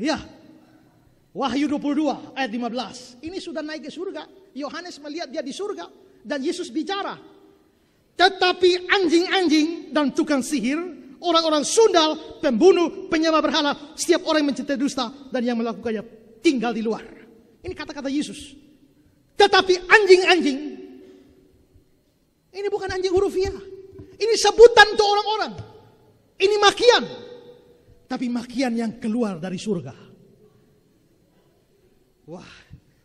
Ya, Wahyu 22 ayat 15. Ini sudah naik ke surga. Yohanes melihat dia di surga. Dan Yesus bicara. Tetapi anjing-anjing dan tukang sihir, orang-orang sundal, pembunuh, penyembah berhala, setiap orang yang mencintai dusta dan yang melakukannya tinggal di luar. Ini kata-kata Yesus. Tetapi anjing-anjing, ini bukan anjing hurufiah. Ini sebutan untuk orang-orang. Ini makian. Tapi makian yang keluar dari surga. Wah,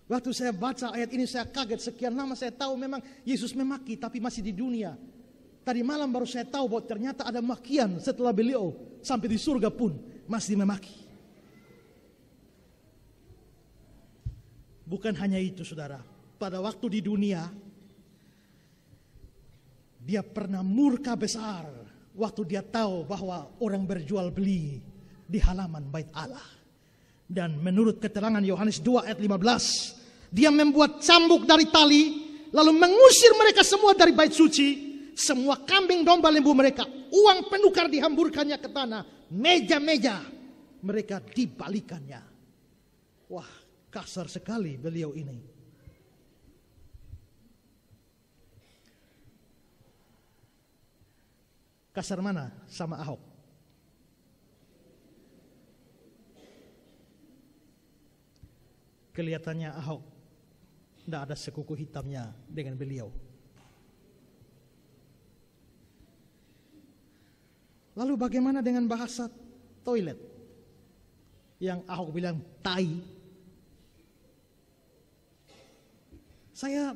waktu saya baca ayat ini saya kaget. Sekian lama saya tahu memang Yesus memaki, tapi masih di dunia. Tadi malam baru saya tahu bahwa ternyata ada makian setelah beliau sampai di surga pun masih memaki. Bukan hanya itu saudara. Pada waktu di dunia, dia pernah murka besar waktu dia tahu bahwa orang berjual beli di halaman bait Allah. Dan menurut keterangan Yohanes 2 ayat 15, dia membuat cambuk dari tali, lalu mengusir mereka semua dari bait suci. Semua kambing, domba, lembu mereka, uang penukar dihamburkannya ke tanah, meja-meja mereka dibalikannya. Wah, kasar sekali beliau ini. Kasar mana sama Ahok? Kelihatannya Ahok tidak ada sekuku hitamnya dengan beliau. Lalu bagaimana dengan bahasa toilet? Yang Ahok bilang tai. Saya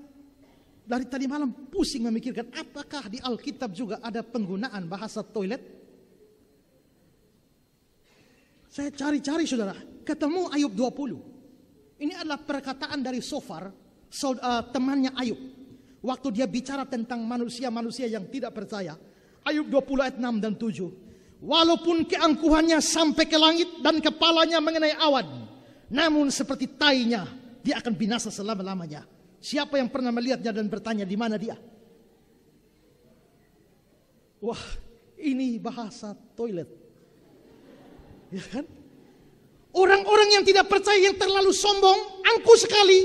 dari tadi malam pusing memikirkan apakah di Alkitab juga ada penggunaan bahasa toilet. Saya cari-cari saudara, ketemu Ayub 20. Ini adalah perkataan dari Sofar, temannya Ayub. Waktu dia bicara tentang manusia-manusia yang tidak percaya. Ayub 20 ayat 6 dan 7. Walaupun keangkuhannya sampai ke langit dan kepalanya mengenai awan, namun seperti tainya dia akan binasa selama-lamanya. Siapa yang pernah melihatnya dan bertanya di mana dia? Wah, ini bahasa toilet. Ya kan? Orang-orang yang tidak percaya, yang terlalu sombong, angkuh sekali.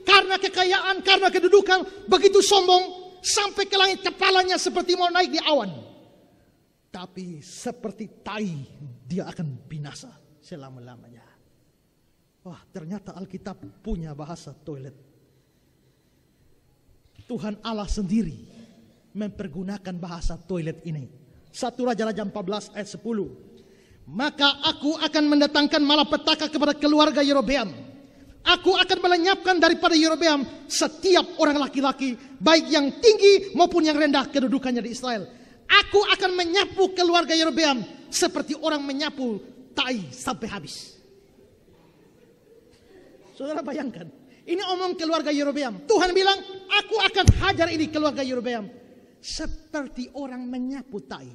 Karena kekayaan, karena kedudukan, begitu sombong, sampai ke langit kepalanya seperti mau naik di awan. Tapi seperti tai, dia akan binasa selama-lamanya. Wah, ternyata Alkitab punya bahasa toilet. Tuhan Allah sendiri mempergunakan bahasa toilet ini. 1 Raja-Raja 14 ayat 10. Maka aku akan mendatangkan malapetaka kepada keluarga Yerobeam. Aku akan melenyapkan daripada Yerobeam setiap orang laki-laki, baik yang tinggi maupun yang rendah kedudukannya di Israel. Aku akan menyapu keluarga Yerobeam seperti orang menyapu tai sampai habis. Saudara bayangkan, ini omong keluarga Yerobeam. Tuhan bilang, aku akan hajar ini keluarga Yerobeam seperti orang menyapu tai.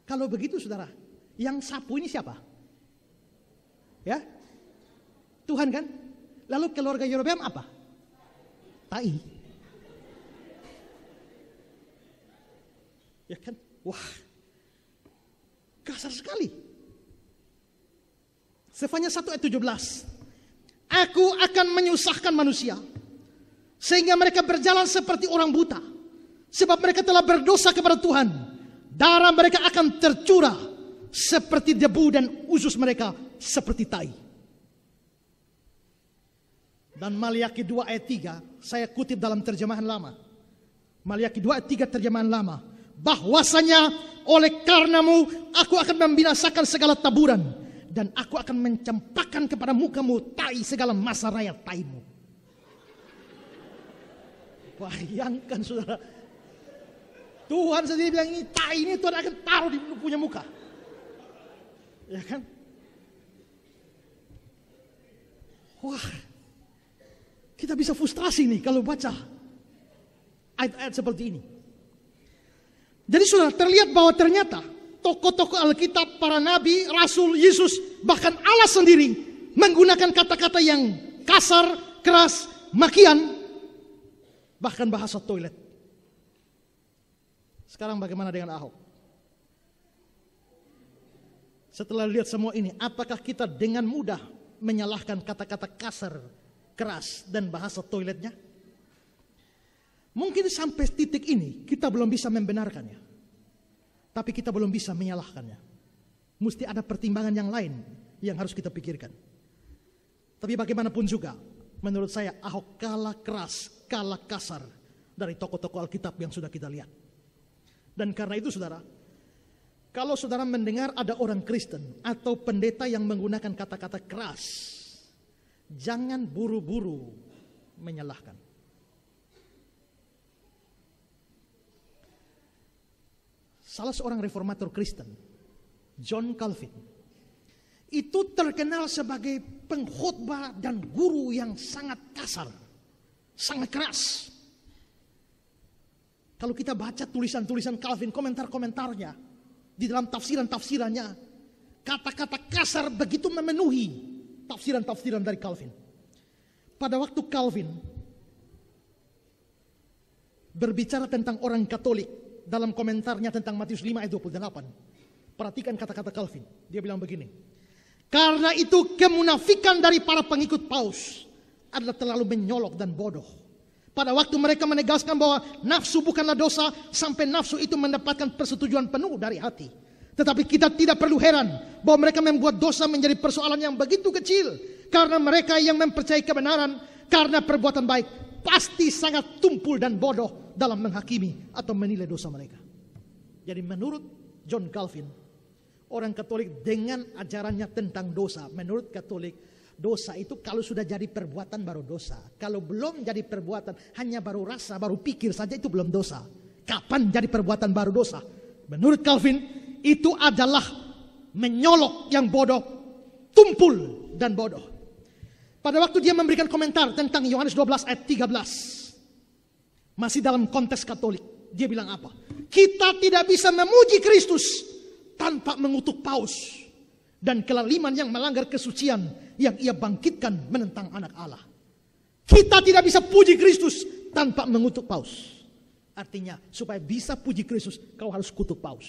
Kalau begitu saudara, yang sapu ini siapa? Ya, Tuhan kan? Lalu keluarga Yerobeam apa? Tai. Ya kan? Wah, kasar sekali. Sefanya 1 ayat 17. Aku akan menyusahkan manusia sehingga mereka berjalan seperti orang buta, sebab mereka telah berdosa kepada Tuhan. Darah mereka akan tercurah seperti debu dan usus mereka seperti tai. Dan Maliaki 2 ayat 3, saya kutip dalam terjemahan lama. Maliaki 2 ayat 3 terjemahan lama. Bahwasanya oleh karenamu aku akan membinasakan segala taburan, dan aku akan mencampakkan kepada mukamu tai segala masa raya taimu. Bayangkan saudara, Tuhan sendiri bilang ini tai ini Tuhan akan taruh di punya muka. Ya kan? Wah, kita bisa frustrasi nih kalau baca ayat-ayat seperti ini. Jadi saudara, terlihat bahwa ternyata tokoh-tokoh Alkitab, para nabi, rasul, Yesus, bahkan Allah sendiri menggunakan kata-kata yang kasar, keras, makian, bahkan bahasa toilet. Sekarang bagaimana dengan Ahok? Setelah lihat semua ini, apakah kita dengan mudah menyalahkan kata-kata kasar, keras, dan bahasa toiletnya? Mungkin sampai titik ini kita belum bisa membenarkannya, tapi kita belum bisa menyalahkannya. Mesti ada pertimbangan yang lain yang harus kita pikirkan. Tapi bagaimanapun juga, menurut saya Ahok kalah keras, kalah kasar dari tokoh-tokoh Alkitab yang sudah kita lihat. Dan karena itu saudara, kalau saudara mendengar ada orang Kristen atau pendeta yang menggunakan kata-kata keras, jangan buru-buru menyalahkan. Salah seorang reformator Kristen, John Calvin, itu terkenal sebagai pengkhotbah dan guru yang sangat kasar, sangat keras. Kalau kita baca tulisan-tulisan Calvin, komentar-komentarnya, di dalam tafsiran-tafsirannya, kata-kata kasar begitu memenuhi tafsiran-tafsiran dari Calvin. Pada waktu Calvin berbicara tentang orang Katolik, dalam komentarnya tentang Matius 5 ayat 28. Perhatikan kata-kata Calvin. Dia bilang begini. Karena itu kemunafikan dari para pengikut Paus adalah terlalu menyolok dan bodoh. Pada waktu mereka menegaskan bahwa nafsu bukanlah dosa sampai nafsu itu mendapatkan persetujuan penuh dari hati. Tetapi kita tidak perlu heran bahwa mereka membuat dosa menjadi persoalan yang begitu kecil. Karena mereka yang mempercayai kebenaran karena perbuatan baik pasti sangat tumpul dan bodoh dalam menghakimi atau menilai dosa mereka. Jadi menurut John Calvin, orang Katolik dengan ajarannya tentang dosa, menurut Katolik, dosa itu kalau sudah jadi perbuatan baru dosa. Kalau belum jadi perbuatan, hanya baru rasa, baru pikir saja itu belum dosa. Kapan jadi perbuatan baru dosa? Menurut Calvin, itu adalah menyolok yang bodoh, tumpul dan bodoh. Pada waktu dia memberikan komentar tentang Yohanes 12 ayat 13. Masih dalam konteks Katolik. Dia bilang apa? Kita tidak bisa memuji Kristus tanpa mengutuk Paus dan kelaliman yang melanggar kesucian yang ia bangkitkan menentang anak Allah. Kita tidak bisa puji Kristus tanpa mengutuk paus. Artinya, supaya bisa puji Kristus, kau harus kutuk paus.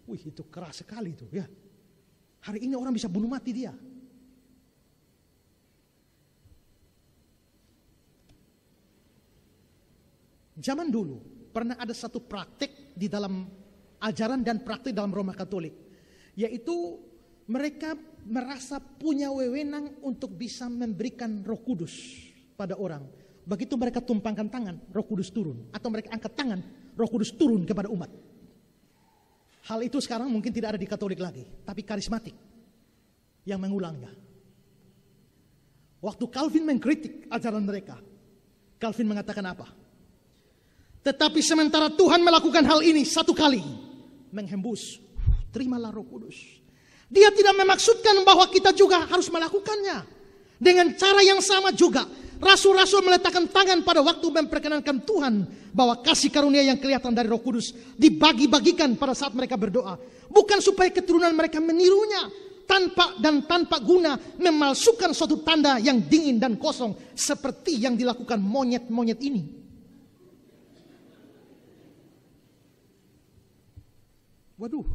Wih, itu keras sekali itu ya. Hari ini orang bisa bunuh mati dia. Zaman dulu pernah ada satu praktik di dalam ajaran dan praktik dalam Roma Katolik, yaitu mereka merasa punya wewenang untuk bisa memberikan Roh Kudus pada orang. Begitu mereka tumpangkan tangan, Roh Kudus turun. Atau mereka angkat tangan, Roh Kudus turun kepada umat. Hal itu sekarang mungkin tidak ada di Katolik lagi, tapi karismatik yang mengulangnya. Waktu Calvin mengkritik ajaran mereka, Calvin mengatakan apa? Tetapi sementara Tuhan melakukan hal ini satu kali, menghembus, terimalah Roh Kudus. Dia tidak memaksudkan bahwa kita juga harus melakukannya. Dengan cara yang sama juga, rasul-rasul meletakkan tangan pada waktu memperkenankan Tuhan bahwa kasih karunia yang kelihatan dari Roh Kudus dibagi-bagikan pada saat mereka berdoa. Bukan supaya keturunan mereka menirunya tanpa guna memalsukan suatu tanda yang dingin dan kosong seperti yang dilakukan monyet-monyet ini. Waduh.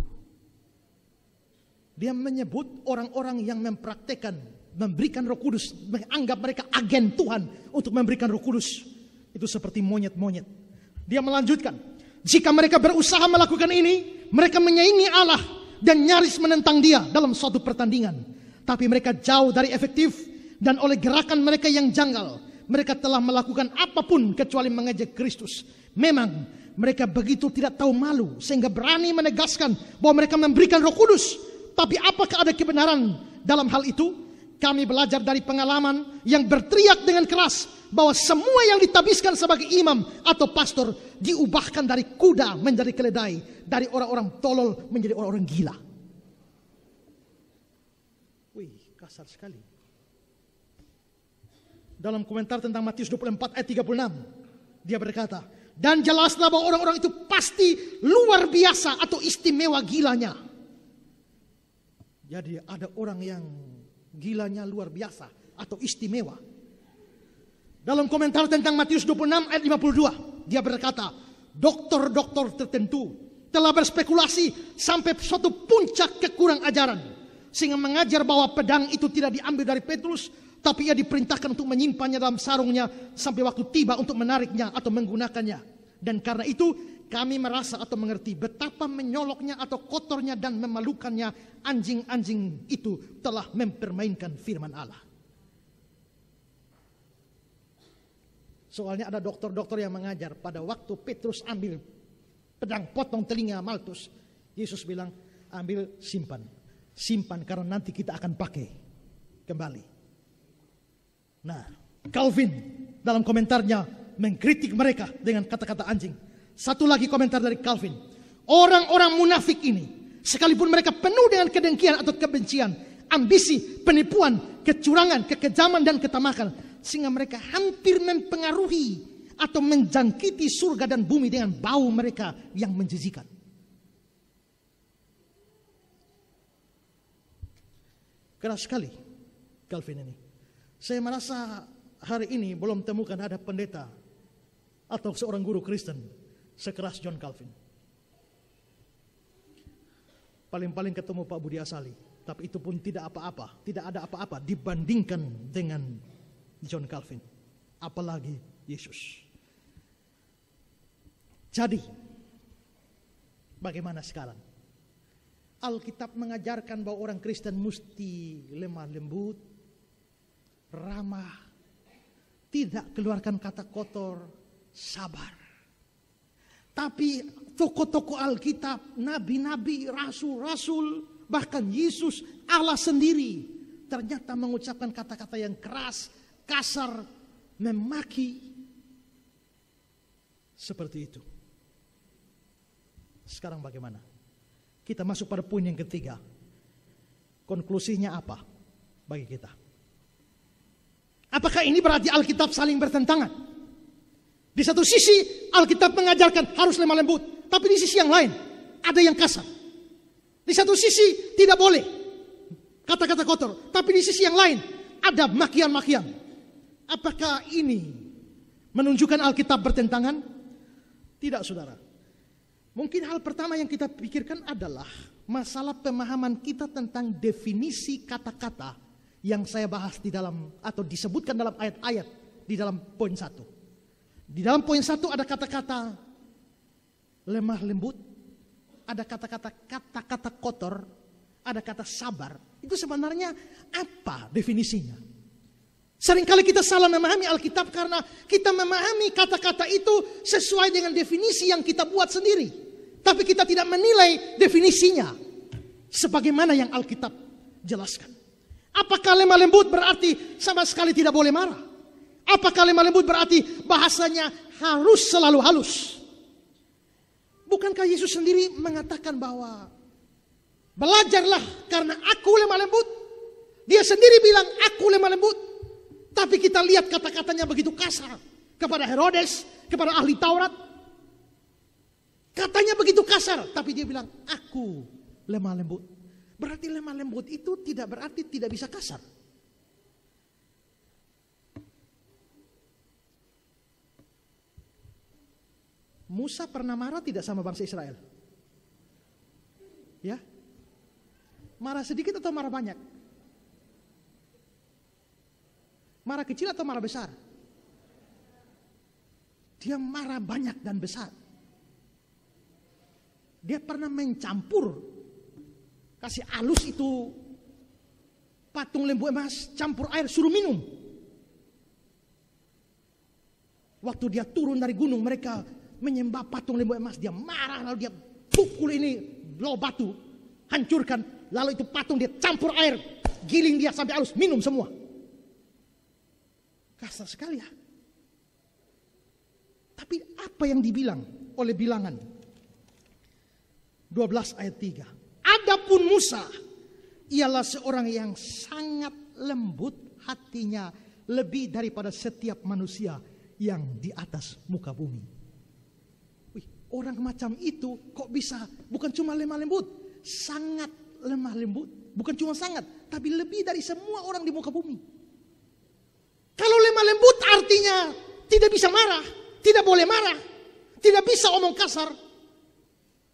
Dia menyebut orang-orang yang mempraktekkan memberikan Roh Kudus, menganggap mereka agen Tuhan untuk memberikan Roh Kudus. Itu seperti monyet-monyet. Dia melanjutkan, jika mereka berusaha melakukan ini, mereka menyaingi Allah dan nyaris menentang Dia dalam suatu pertandingan. Tapi mereka jauh dari efektif, dan oleh gerakan mereka yang janggal, mereka telah melakukan apapun kecuali mengejek Kristus. Memang mereka begitu tidak tahu malu sehingga berani menegaskan bahwa mereka memberikan Roh Kudus. Tapi apakah ada kebenaran dalam hal itu? Kami belajar dari pengalaman yang berteriak dengan keras bahwa semua yang ditabiskan sebagai imam atau pastor diubahkan dari kuda menjadi keledai, dari orang-orang tolol menjadi orang-orang gila. Wih, kasar sekali. Dalam komentar tentang Matius 24 ayat 36, dia berkata, dan jelaslah bahwa orang-orang itu pasti luar biasa atau istimewa gilanya. Jadi ada orang yang gilanya luar biasa atau istimewa. Dalam komentar tentang Matius 26 ayat 52, dia berkata, doktor-doktor tertentu telah berspekulasi sampai suatu puncak kekurang ajaran, sehingga mengajar bahwa pedang itu tidak diambil dari Petrus, tapi ia diperintahkan untuk menyimpannya dalam sarungnya sampai waktu tiba untuk menariknya atau menggunakannya. Dan karena itu kami merasa atau mengerti betapa menyoloknya atau kotornya dan memalukannya anjing-anjing itu telah mempermainkan firman Allah. Soalnya ada dokter-dokter yang mengajar pada waktu Petrus ambil pedang potong telinga Maltus, Yesus bilang, ambil simpan. Simpan karena nanti kita akan pakai kembali. Nah, Calvin dalam komentarnya mengkritik mereka dengan kata-kata anjing. Satu lagi komentar dari Calvin. Orang-orang munafik ini, sekalipun mereka penuh dengan kedengkian atau kebencian, ambisi, penipuan, kecurangan, kekejaman, dan ketamakan, sehingga mereka hampir mempengaruhi atau menjangkiti surga dan bumi dengan bau mereka yang menjijikan. Keras sekali Calvin ini. Saya merasa hari ini belum temukan ada pendeta atau seorang guru Kristen sekeras John Calvin. Paling-paling ketemu Pak Budi Asali, tapi itu pun tidak apa-apa, tidak ada apa-apa dibandingkan dengan John Calvin, apalagi Yesus. Jadi, bagaimana sekarang? Alkitab mengajarkan bahwa orang Kristen mesti lemah lembut, ramah, tidak keluarkan kata kotor, sabar. Tapi tokoh-tokoh Alkitab, nabi-nabi, rasul-rasul, bahkan Yesus, Allah sendiri, ternyata mengucapkan kata-kata yang keras, kasar, memaki. Seperti itu. Sekarang bagaimana? Kita masuk pada poin yang ketiga. Konklusinya apa bagi kita? Apakah ini berarti Alkitab saling bertentangan? Di satu sisi Alkitab mengajarkan harus lemah lembut, tapi di sisi yang lain ada yang kasar. Di satu sisi tidak boleh kata-kata kotor, tapi di sisi yang lain ada makian-makian. Apakah ini menunjukkan Alkitab bertentangan? Tidak, saudara. Mungkin hal pertama yang kita pikirkan adalah masalah pemahaman kita tentang definisi kata-kata yang saya bahas di dalam atau disebutkan dalam ayat-ayat di dalam poin 1. Di dalam poin 1 ada kata-kata lemah lembut, ada kata-kata kotor, ada kata sabar. Itu sebenarnya apa definisinya? Seringkali kita salah memahami Alkitab karena kita memahami kata-kata itu sesuai dengan definisi yang kita buat sendiri. Tapi kita tidak menilai definisinya sebagaimana yang Alkitab jelaskan. Apakah lemah lembut berarti sama sekali tidak boleh marah? Apakah lemah lembut berarti bahasanya harus selalu halus? Bukankah Yesus sendiri mengatakan bahwa belajarlah karena aku lemah lembut? Dia sendiri bilang aku lemah lembut. Tapi kita lihat kata-katanya begitu kasar kepada Herodes, kepada ahli Taurat. Katanya begitu kasar, tapi dia bilang aku lemah lembut. Berarti lemah lembut itu tidak berarti tidak bisa kasar. Musa pernah marah tidak sama bangsa Israel? Ya? Marah sedikit atau marah banyak? Marah kecil atau marah besar? Dia marah banyak dan besar. Dia pernah mencampur, kasih halus itu patung lembu emas, campur air, suruh minum. Waktu dia turun dari gunung, mereka menyembah patung lembu emas. Dia marah, lalu dia pukul ini blow batu, hancurkan. Lalu itu patung dia campur air, giling dia sampai halus, minum semua. Kasar sekali ya. Tapi apa yang dibilang oleh bilangan 12 ayat 3. Adapun Musa ialah seorang yang sangat lembut hatinya lebih daripada setiap manusia yang di atas muka bumi. Wih, orang macam itu kok bisa bukan cuma lemah lembut, sangat lemah lembut. Bukan cuma sangat, tapi lebih dari semua orang di muka bumi. Kalau lemah lembut artinya tidak bisa marah, tidak boleh marah, tidak bisa omong kasar.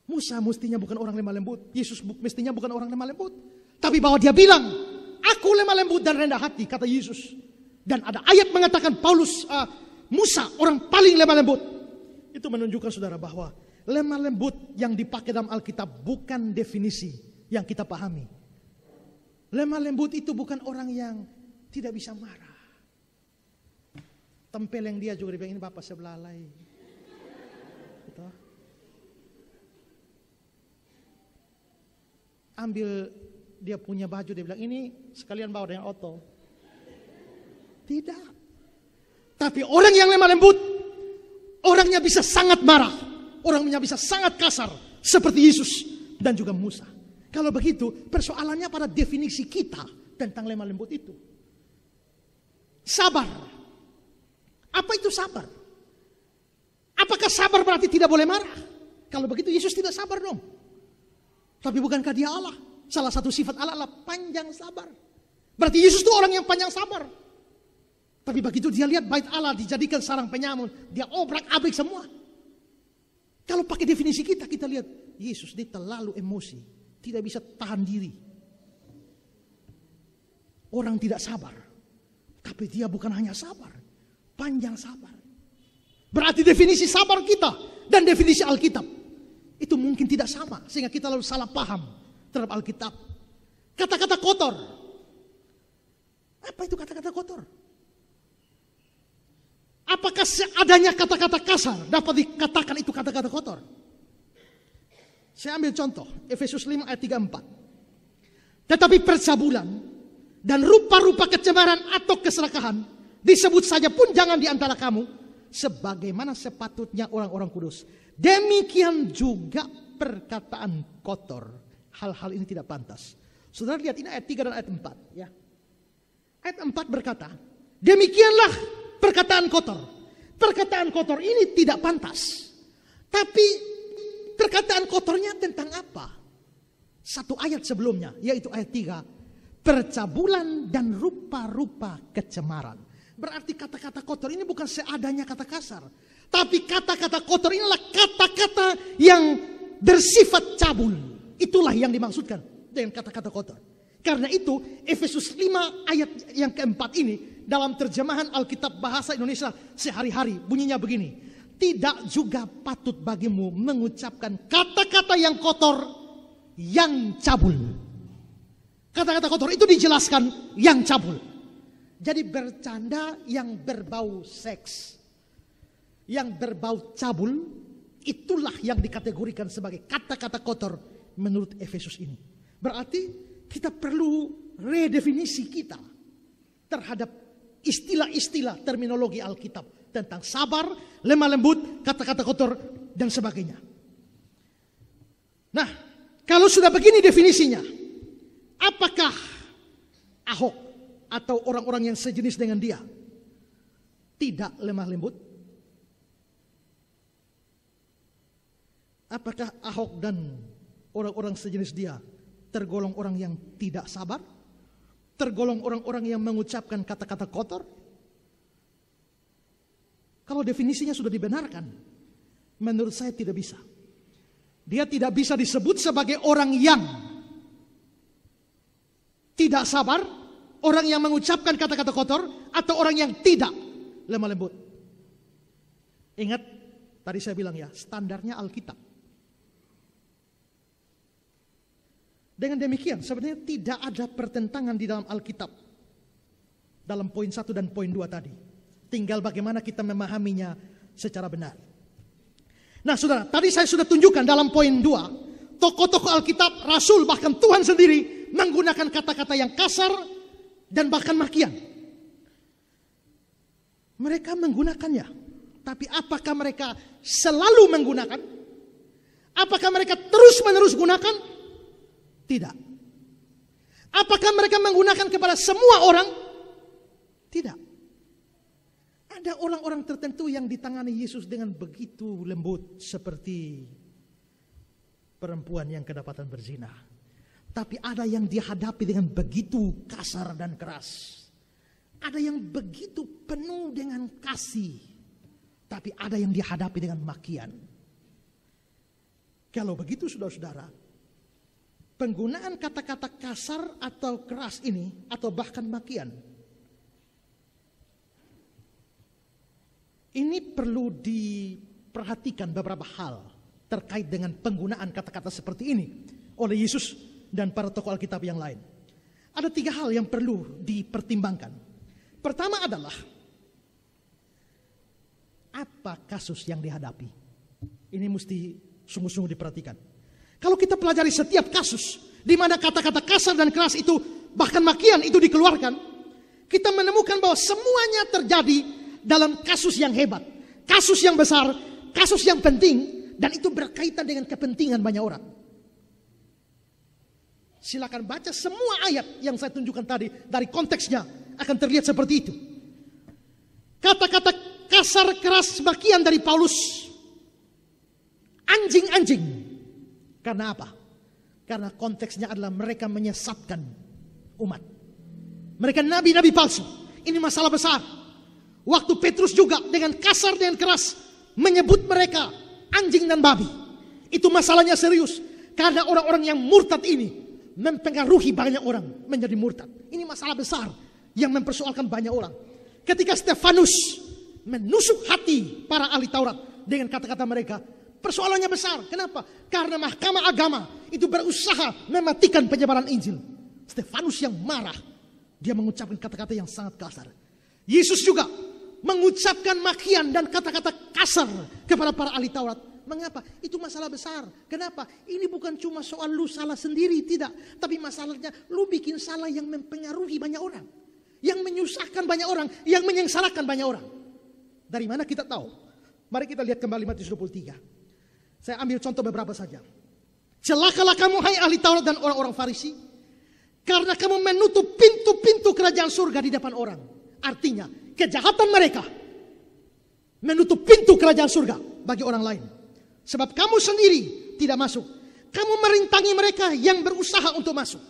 Musa mestinya bukan orang lemah lembut, Yesus mestinya bukan orang lemah lembut. Tapi bahwa dia bilang, aku lemah lembut dan rendah hati, kata Yesus. Dan ada ayat mengatakan Musa orang paling lemah lembut. Itu menunjukkan saudara bahwa lemah lembut yang dipakai dalam Alkitab bukan definisi yang kita pahami. Lemah lembut itu bukan orang yang tidak bisa marah. Tempeleng dia juga dibilang ini bapak sebelalai. Gitu. Ambil dia punya baju, dia bilang ini sekalian bawa dengan oto. Tidak. Tapi orang yang lemah lembut, orangnya bisa sangat marah, orangnya bisa sangat kasar seperti Yesus dan juga Musa. Kalau begitu persoalannya pada definisi kita tentang lemah lembut itu. Sabar. Apa itu sabar? Apakah sabar berarti tidak boleh marah? Kalau begitu Yesus tidak sabar dong. Tapi bukankah dia Allah? Salah satu sifat Allah adalah panjang sabar. Berarti Yesus itu orang yang panjang sabar. Tapi begitu dia lihat bait Allah dijadikan sarang penyamun, dia obrak-abrik semua. Kalau pakai definisi kita lihat Yesus dia terlalu emosi, tidak bisa tahan diri. Orang tidak sabar. Tapi dia bukan hanya sabar, panjang sabar. Berarti definisi sabar kita dan definisi Alkitab itu mungkin tidak sama, sehingga kita lalu salah paham terhadap Alkitab. Kata-kata kotor. Apa itu kata-kata kotor? Apakah seadanya kata-kata kasar dapat dikatakan itu kata-kata kotor? Saya ambil contoh, Efesus 5 ayat 34. Tetapi percabulan dan rupa-rupa kecemaran atau keserakahan disebut saja pun jangan di antara kamu, sebagaimana sepatutnya orang-orang kudus. Demikian juga perkataan kotor. Hal-hal ini tidak pantas. Saudara lihat ini ayat 3 dan ayat 4. Ya. Ayat 4 berkata, demikianlah perkataan kotor. Perkataan kotor ini tidak pantas. Tapi perkataan kotornya tentang apa? Satu ayat sebelumnya, yaitu ayat 3. Percabulan dan rupa-rupa kecemaran. Berarti kata-kata kotor ini bukan seadanya kata kasar. Tapi kata-kata kotor inilah kata-kata yang bersifat cabul. Itulah yang dimaksudkan dengan kata-kata kotor. Karena itu Efesus 5 ayat yang keempat ini dalam terjemahan Alkitab Bahasa Indonesia sehari-hari bunyinya begini. Tidak juga patut bagimu mengucapkan kata-kata yang kotor yang cabul. Kata-kata kotor itu dijelaskan yang cabul. Jadi bercanda yang berbau seks, yang berbau cabul, itulah yang dikategorikan sebagai kata-kata kotor menurut Efesus ini. Berarti kita perlu redefinisi kita terhadap istilah-istilah terminologi Alkitab tentang sabar, lemah lembut, kata-kata kotor, dan sebagainya. Nah, kalau sudah begini definisinya, apakah Ahok atau orang-orang yang sejenis dengan dia tidak lemah lembut? Apakah Ahok dan orang-orang sejenis dia tergolong orang yang tidak sabar? Tergolong orang-orang yang mengucapkan kata-kata kotor? Kalau definisinya sudah dibenarkan, menurut saya tidak bisa. Dia tidak bisa disebut sebagai orang yang tidak sabar, orang yang mengucapkan kata-kata kotor, atau orang yang tidak lemah lembut. Ingat, tadi saya bilang ya, standarnya Alkitab. Dengan demikian, sebenarnya tidak ada pertentangan di dalam Alkitab. Dalam poin 1 dan poin 2 tadi. Tinggal bagaimana kita memahaminya secara benar. Nah saudara, tadi saya sudah tunjukkan dalam poin 2. Tokoh-tokoh Alkitab, Rasul, bahkan Tuhan sendiri menggunakan kata-kata yang kasar dan bahkan makian. Mereka menggunakannya. Tapi apakah mereka selalu menggunakan? Apakah mereka terus-menerus gunakan? Tidak. Apakah mereka menggunakan kepada semua orang? Tidak. Ada orang-orang tertentu yang ditangani Yesus dengan begitu lembut seperti perempuan yang kedapatan berzina. Tapi ada yang dihadapi dengan begitu kasar dan keras. Ada yang begitu penuh dengan kasih. Tapi ada yang dihadapi dengan makian. Kalau begitu saudara-saudara, penggunaan kata-kata kasar atau keras ini, atau bahkan makian, ini perlu diperhatikan beberapa hal terkait dengan penggunaan kata-kata seperti ini oleh Yesus dan para tokoh Alkitab yang lain. Ada 3 hal yang perlu dipertimbangkan. Pertama adalah, apa kasus yang dihadapi? Ini mesti sungguh-sungguh diperhatikan. Kalau kita pelajari setiap kasus di mana kata-kata kasar dan keras itu, bahkan makian itu dikeluarkan, kita menemukan bahwa semuanya terjadi dalam kasus yang hebat, kasus yang besar, kasus yang penting, dan itu berkaitan dengan kepentingan banyak orang. Silakan baca semua ayat yang saya tunjukkan tadi, dari konteksnya akan terlihat seperti itu. Kata-kata kasar, keras, makian dari Paulus, anjing-anjing. Karena apa? Karena konteksnya adalah mereka menyesatkan umat. Mereka nabi-nabi palsu. Ini masalah besar. Waktu Petrus juga dengan kasar dan keras menyebut mereka anjing dan babi. Itu masalahnya serius. Karena orang-orang yang murtad ini mempengaruhi banyak orang menjadi murtad. Ini masalah besar yang mempersoalkan banyak orang. Ketika Stefanus menusuk hati para ahli Taurat dengan kata-kata mereka, persoalannya besar. Kenapa? Karena mahkamah agama itu berusaha mematikan penyebaran Injil. Stefanus yang marah, dia mengucapkan kata-kata yang sangat kasar. Yesus juga mengucapkan makian dan kata-kata kasar kepada para ahli Taurat. Mengapa? Itu masalah besar. Kenapa? Ini bukan cuma soal lu salah sendiri, tidak. Tapi masalahnya lu bikin salah yang mempengaruhi banyak orang. Yang menyusahkan banyak orang, yang menyengsarakan banyak orang. Dari mana kita tahu? Mari kita lihat kembali Matius 23. Saya ambil contoh beberapa saja. Celakalah kamu hai ahli Taurat dan orang-orang Farisi, karena kamu menutup pintu-pintu kerajaan surga di depan orang. Artinya, kejahatan mereka menutup pintu kerajaan surga bagi orang lain. Sebab kamu sendiri tidak masuk. Kamu merintangi mereka yang berusaha untuk masuk.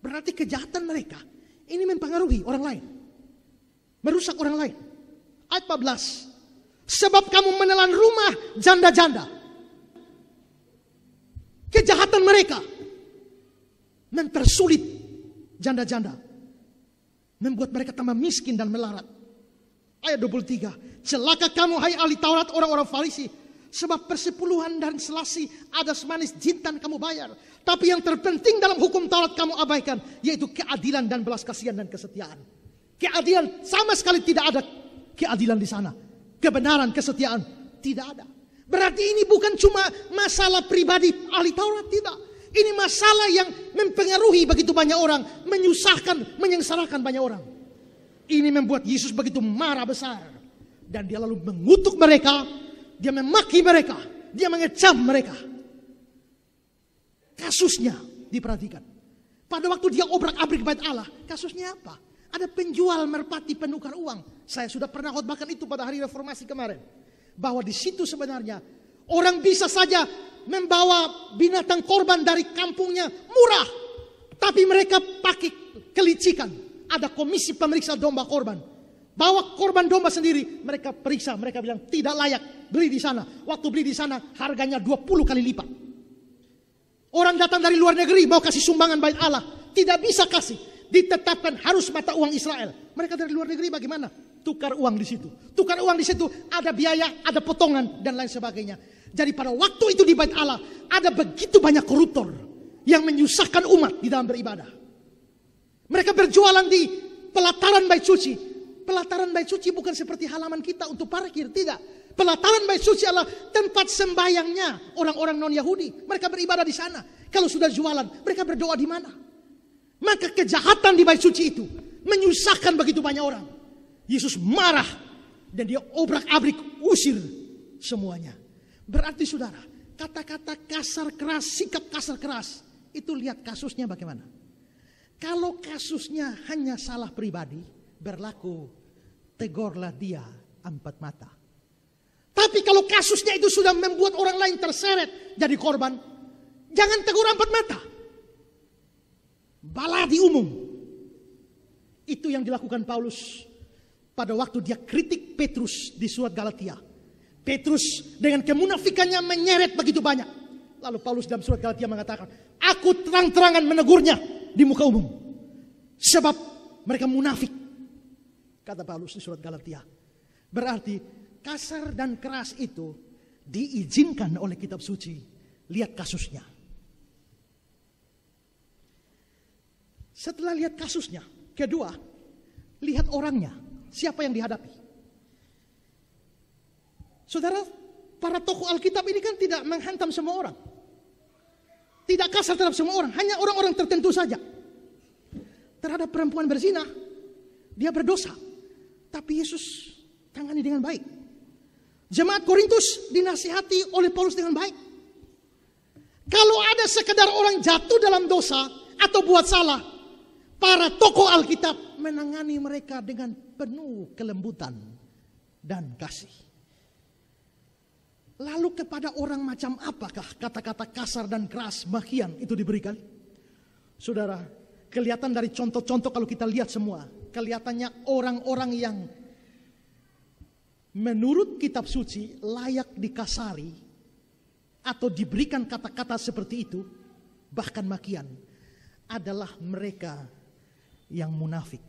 Berarti kejahatan mereka ini mempengaruhi orang lain. merusak orang lain. Ayat 14. Sebab kamu menelan rumah janda-janda. Kejahatan mereka mempersulit janda-janda, membuat mereka tambah miskin dan melarat. Ayat 23. Celaka kamu hai ahli Taurat, orang-orang Farisi, sebab persepuluhan dan selasi ada semanis jintan kamu bayar. Tapi yang terpenting dalam hukum Taurat kamu abaikan, yaitu keadilan dan belas kasihan dan kesetiaan. Keadilan sama sekali tidak ada keadilan di sana. Kebenaran, kesetiaan tidak ada. Berarti ini bukan cuma masalah pribadi ahli Taurat, tidak. Ini masalah yang mempengaruhi begitu banyak orang, menyusahkan, menyengsarakan banyak orang. Ini membuat Yesus begitu marah besar. Dan dia lalu mengutuk mereka, dia memaki mereka, dia mengecam mereka. Kasusnya diperhatikan. Pada waktu dia obrak-abrik bait Allah, kasusnya apa? Ada penjual merpati penukar uang. Saya sudah pernah khotbahkan itu pada hari reformasi kemarin. Bahwa di situ sebenarnya orang bisa saja membawa binatang korban dari kampungnya murah. Tapi mereka pakai kelicikan. Ada komisi pemeriksa domba korban. Bawa korban domba sendiri, mereka periksa, mereka bilang tidak layak, beli di sana. Waktu beli di sana harganya 20 kali lipat. Orang datang dari luar negeri mau kasih sumbangan bait Allah, tidak bisa kasih. Ditetapkan harus mata uang Israel. Mereka dari luar negeri bagaimana? Tukar uang di situ. Tukar uang di situ ada biaya, ada potongan dan lain sebagainya. Jadi pada waktu itu di bait Allah ada begitu banyak koruptor yang menyusahkan umat di dalam beribadah. Mereka berjualan di pelataran bait suci. Pelataran bait suci bukan seperti halaman kita untuk parkir, tidak. Pelataran bait suci adalah tempat sembayangnya orang-orang non-Yahudi. Mereka beribadah di sana. Kalau sudah jualan, mereka berdoa di mana? Maka kejahatan di bait suci itu menyusahkan begitu banyak orang. Yesus marah dan dia obrak-abrik usir semuanya. Berarti saudara, kata-kata kasar keras, sikap kasar keras, itu lihat kasusnya bagaimana. Kalau kasusnya hanya salah pribadi, berlaku tegurlah dia 4 mata. Tapi kalau kasusnya itu sudah membuat orang lain terseret jadi korban, jangan tegur 4 mata. Bala di umum. Itu yang dilakukan Paulus pada waktu dia kritik Petrus di surat Galatia. Petrus dengan kemunafikannya menyeret begitu banyak. Lalu Paulus dalam surat Galatia mengatakan, aku terang-terangan menegurnya di muka umum. Sebab mereka munafik. Kata Paulus di surat Galatia. Berarti kasar dan keras itu diizinkan oleh kitab suci. Lihat kasusnya. Setelah lihat kasusnya, kedua, lihat orangnya. Siapa yang dihadapi? Saudara, para tokoh Alkitab ini kan tidak menghantam semua orang. Tidak kasar terhadap semua orang. Hanya orang-orang tertentu saja. Terhadap perempuan berzina, dia berdosa. Tapi Yesus tangani dengan baik. Jemaat Korintus dinasihati oleh Paulus dengan baik. Kalau ada sekedar orang jatuh dalam dosa atau buat salah, para tokoh Alkitab menangani mereka dengan penuh kelembutan dan kasih. Lalu kepada orang macam apakah kata-kata kasar dan keras makian itu diberikan? Saudara, kelihatan dari contoh-contoh kalau kita lihat semua, kelihatannya orang-orang yang menurut kitab suci layak dikasari atau diberikan kata-kata seperti itu, bahkan makian, adalah mereka yang munafik.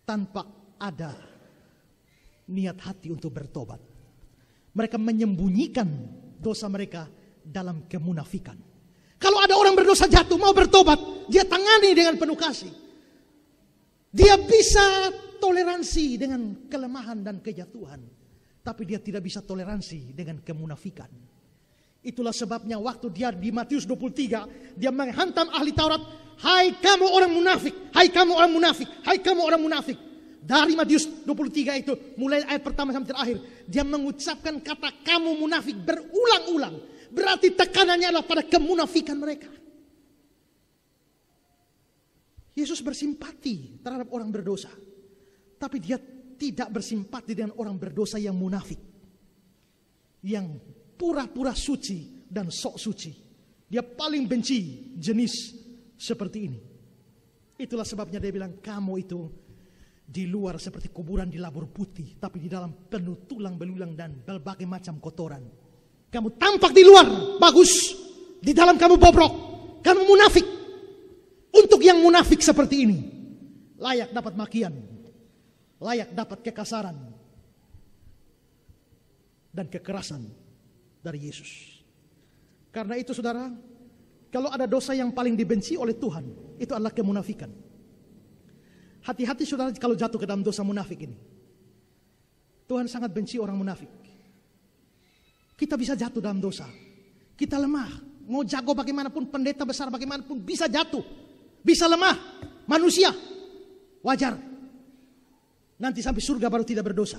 Tanpa ada niat hati untuk bertobat. Mereka menyembunyikan dosa mereka dalam kemunafikan. Kalau ada orang berdosa jatuh mau bertobat, dia tangani dengan penuh kasih. Dia bisa toleransi dengan kelemahan dan kejatuhan, tapi dia tidak bisa toleransi dengan kemunafikan. Itulah sebabnya waktu dia di Matius 23, dia menghantam ahli Taurat, hai kamu orang munafik, hai kamu orang munafik, hai kamu orang munafik. Dari Matius 23 itu, mulai ayat pertama sampai terakhir, dia mengucapkan kata kamu munafik berulang-ulang. Berarti tekanannya adalah pada kemunafikan mereka. Yesus bersimpati terhadap orang berdosa, tapi dia tidak bersimpati dengan orang berdosa yang munafik, yang pura-pura suci dan sok suci. Dia paling benci jenis seperti ini. Itulah sebabnya dia bilang, kamu itu di luar seperti kuburan di labur putih, tapi di dalam penuh tulang belulang dan berbagai macam kotoran. Kamu tampak di luar bagus, di dalam kamu bobrok, kamu munafik. Untuk yang munafik seperti ini, layak dapat makian, layak dapat kekasaran dan kekerasan dari Yesus. Karena itu saudara, kalau ada dosa yang paling dibenci oleh Tuhan, itu adalah kemunafikan. Hati-hati saudara kalau jatuh ke dalam dosa munafik ini. Tuhan sangat benci orang munafik. Kita bisa jatuh dalam dosa. Kita lemah. Mau jago bagaimanapun, pendeta besar bagaimanapun, bisa jatuh. Bisa lemah. Manusia. Wajar. Nanti sampai surga baru tidak berdosa.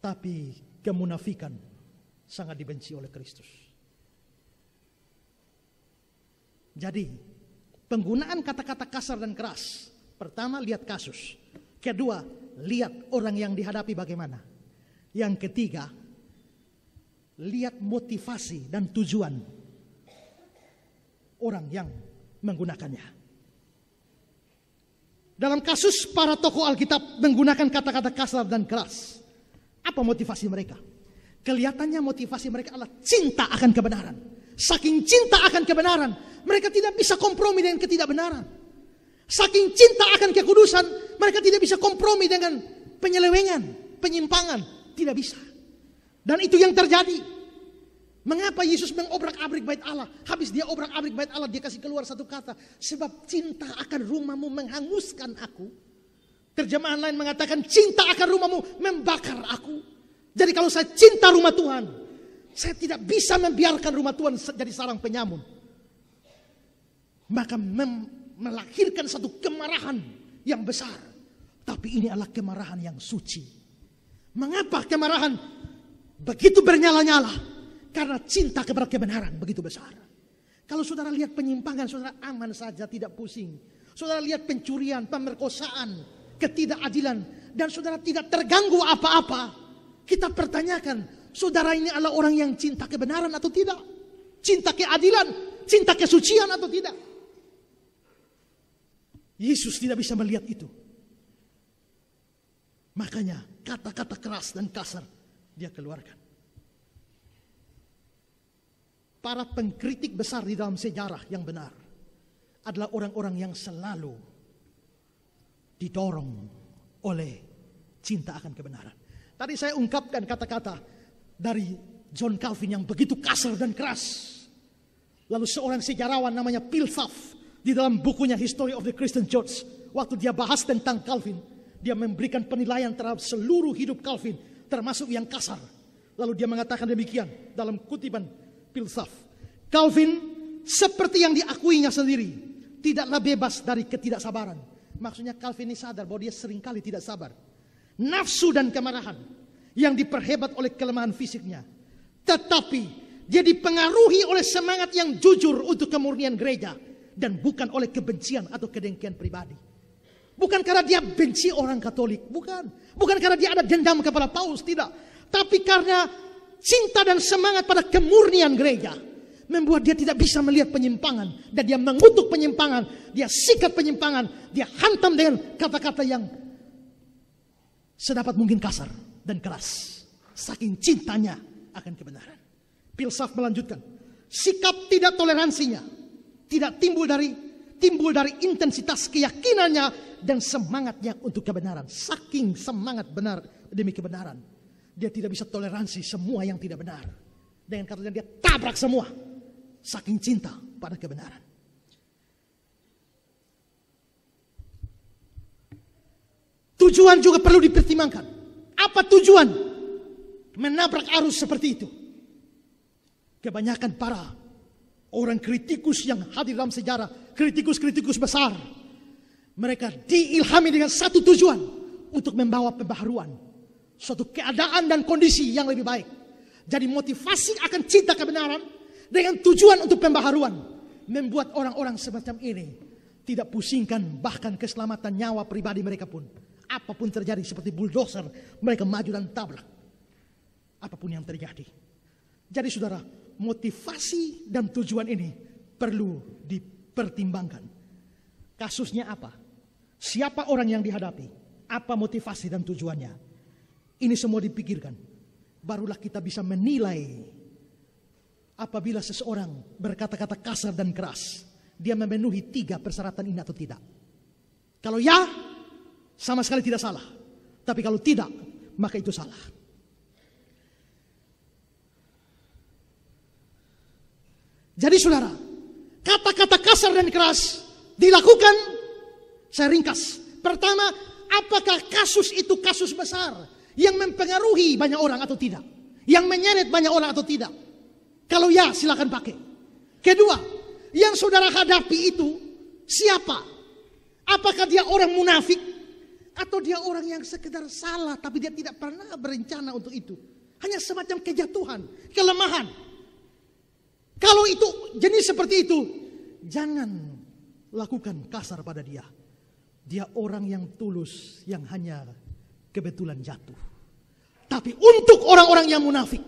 Tapi kemunafikan sangat dibenci oleh Kristus. Jadi, penggunaan kata-kata kasar dan keras. Pertama, lihat kasus. Kedua, lihat orang yang dihadapi bagaimana. Yang ketiga, lihat motivasi dan tujuan orang yang menggunakannya. Dalam kasus para tokoh Alkitab menggunakan kata-kata kasar dan keras. Apa motivasi mereka? Kelihatannya motivasi mereka adalah cinta akan kebenaran. Saking cinta akan kebenaran, mereka tidak bisa kompromi dengan ketidakbenaran. Saking cinta akan kekudusan, mereka tidak bisa kompromi dengan penyelewengan, penyimpangan. Tidak bisa. Dan itu yang terjadi. Mengapa Yesus mengobrak-abrik bait Allah? Habis dia obrak-abrik bait Allah, dia kasih keluar satu kata. Sebab cinta akan rumahmu menghanguskan aku. Terjemahan lain mengatakan cinta akan rumahmu membakar aku. Jadi kalau saya cinta rumah Tuhan, saya tidak bisa membiarkan rumah Tuhan jadi sarang penyamun. Maka melahirkan satu kemarahan yang besar. Tapi ini adalah kemarahan yang suci. Mengapa kemarahan begitu bernyala-nyala? Karena cinta kepada kebenaran begitu besar. Kalau saudara lihat penyimpangan, saudara aman saja, tidak pusing. Saudara lihat pencurian, pemerkosaan, ketidakadilan, dan saudara tidak terganggu apa-apa. Kita pertanyakan, saudara ini adalah orang yang cinta kebenaran atau tidak? Cinta keadilan, cinta kesucian atau tidak? Yesus tidak bisa melihat itu. Makanya kata-kata keras dan kasar dia keluarkan. Para pengkritik besar di dalam sejarah yang benar adalah orang-orang yang selalu didorong oleh cinta akan kebenaran. Tadi saya ungkapkan kata-kata dari John Calvin yang begitu kasar dan keras. Lalu seorang sejarawan namanya Pilsaf di dalam bukunya History of the Christian Church, waktu dia bahas tentang Calvin, dia memberikan penilaian terhadap seluruh hidup Calvin, termasuk yang kasar. Lalu dia mengatakan demikian dalam kutipan Pilsaf. Calvin seperti yang diakuinya sendiri, tidaklah bebas dari ketidaksabaran. Maksudnya Calvin ini sadar bahwa dia seringkali tidak sabar. Nafsu dan kemarahan yang diperhebat oleh kelemahan fisiknya. Tetapi dia dipengaruhi oleh semangat yang jujur untuk kemurnian gereja. Dan bukan oleh kebencian atau kedengkian pribadi. Bukan karena dia benci orang Katolik. Bukan. Bukan karena dia ada dendam kepada Paulus. Tidak. Tapi karena cinta dan semangat pada kemurnian gereja. Membuat dia tidak bisa melihat penyimpangan. Dan dia mengutuk penyimpangan. Dia sikat penyimpangan. Dia hantam dengan kata-kata yang sedapat mungkin kasar dan keras. Saking cintanya akan kebenaran. Pilsaf melanjutkan. Sikap tidak toleransinya tidak timbul dari intensitas keyakinannya dan semangatnya untuk kebenaran. Saking semangat benar demi kebenaran, dia tidak bisa toleransi semua yang tidak benar. Dengan katanya dia tabrak semua. Saking cinta pada kebenaran. Tujuan juga perlu dipertimbangkan. Apa tujuan menabrak arus seperti itu? Kebanyakan para orang kritikus yang hadir dalam sejarah, kritikus-kritikus besar, mereka diilhami dengan satu tujuan, untuk membawa pembaharuan, suatu keadaan dan kondisi yang lebih baik. Jadi motivasi akan cinta kebenaran dengan tujuan untuk pembaharuan, membuat orang-orang semacam ini tidak pusingkan bahkan keselamatan nyawa pribadi mereka pun. Apapun terjadi seperti bulldozer, mereka maju dan tabrak. Apapun yang terjadi. Jadi saudara, motivasi dan tujuan ini perlu dipertimbangkan. Kasusnya apa? Siapa orang yang dihadapi? Apa motivasi dan tujuannya? Ini semua dipikirkan. Barulah kita bisa menilai apabila seseorang berkata-kata kasar dan keras, dia memenuhi 3 persyaratan ini atau tidak. Kalau ya, sama sekali tidak salah. Tapi kalau tidak, maka itu salah. Jadi saudara, kata-kata kasar dan keras dilakukan, saya ringkas. Pertama, apakah kasus itu kasus besar yang mempengaruhi banyak orang atau tidak? Yang menyeret banyak orang atau tidak? Kalau ya, silakan pakai. Kedua, yang saudara hadapi itu siapa? Apakah dia orang munafik? Atau dia orang yang sekedar salah tapi dia tidak pernah berencana untuk itu? Hanya semacam kejatuhan, kelemahan. Kalau itu jenis seperti itu, jangan lakukan kasar pada dia. Dia orang yang tulus, yang hanya kebetulan jatuh. Tapi untuk orang-orang yang munafik,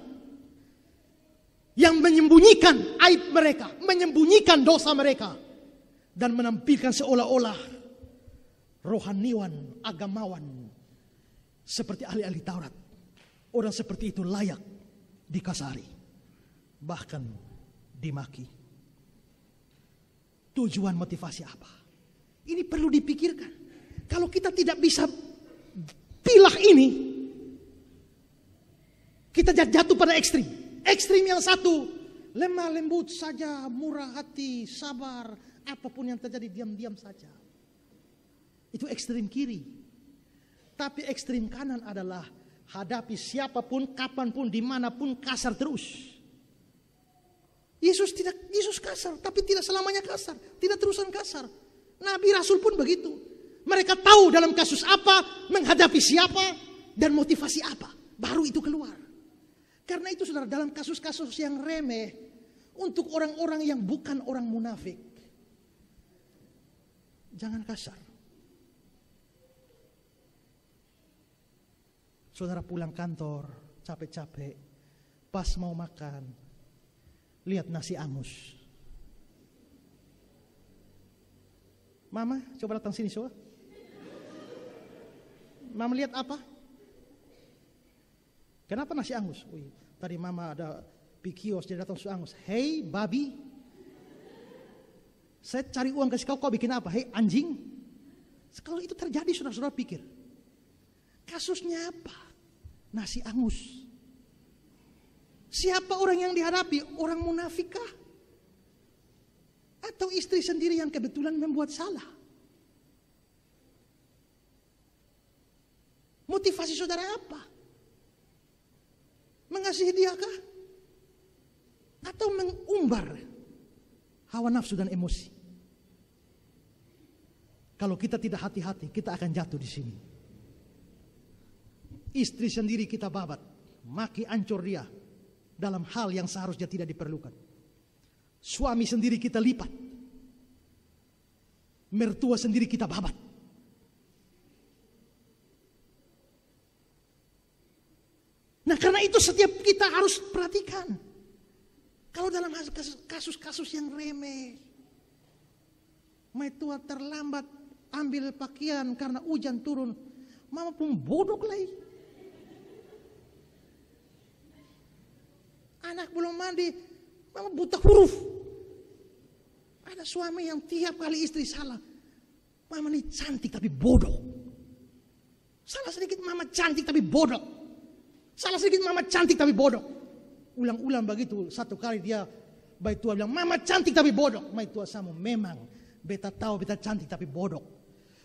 yang menyembunyikan aib mereka, menyembunyikan dosa mereka, dan menampilkan seolah-olah rohaniwan, agamawan, seperti ahli-ahli Taurat. Orang seperti itu layak dikasari, bahkan dimaki. Tujuan motivasi apa? Ini perlu dipikirkan. Kalau kita tidak bisa pilah ini, kita jatuh pada ekstrim. Ekstrim yang satu, lemah lembut saja, murah hati, sabar, apapun yang terjadi diam-diam saja. Itu ekstrim kiri. Tapi ekstrim kanan adalah hadapi siapapun, kapanpun, dimanapun, kasar terus. Yesus kasar, tapi tidak selamanya kasar, tidak terusan kasar. Nabi Rasul pun begitu. Mereka tahu dalam kasus apa, menghadapi siapa, dan motivasi apa. Baru itu keluar. Karena itu saudara, dalam kasus-kasus yang remeh, untuk orang-orang yang bukan orang munafik, jangan kasar. Saudara pulang kantor, capek-capek, pas mau makan, lihat nasi angus. Mama, coba datang sini, so. Mama lihat apa? Kenapa nasi angus? Wih, tadi mama ada pikios, dia datang nasi angus. Hei, babi. Saya cari uang kasih kau bikin apa? Hei, anjing. Kalau itu terjadi, saudara-saudara pikir. Kasusnya apa? Nasi angus. Siapa orang yang dihadapi? Orang munafikkah? Atau istri sendiri yang kebetulan membuat salah? Motivasi saudara apa? Mengasihi dia kah? Atau mengumbar hawa nafsu dan emosi? Kalau kita tidak hati-hati, kita akan jatuh di sini. Istri sendiri kita babat, maki ancur dia dalam hal yang seharusnya tidak diperlukan. Suami sendiri kita lipat, mertua sendiri kita babat. Nah, karena itu setiap kita harus perhatikan. Kalau dalam kasus-kasus yang remeh, mertua terlambat ambil pakaian karena hujan turun, mama pun bodoh lagi. Anak belum mandi, mama buta huruf. Ada suami yang tiap kali istri salah, mama ini cantik tapi bodoh. Salah sedikit mama cantik tapi bodoh. Salah sedikit mama cantik tapi bodoh. Ulang-ulang begitu, satu kali dia baik tua bilang, mama cantik tapi bodoh. Baik tua sama, memang beta tahu beta cantik tapi bodoh.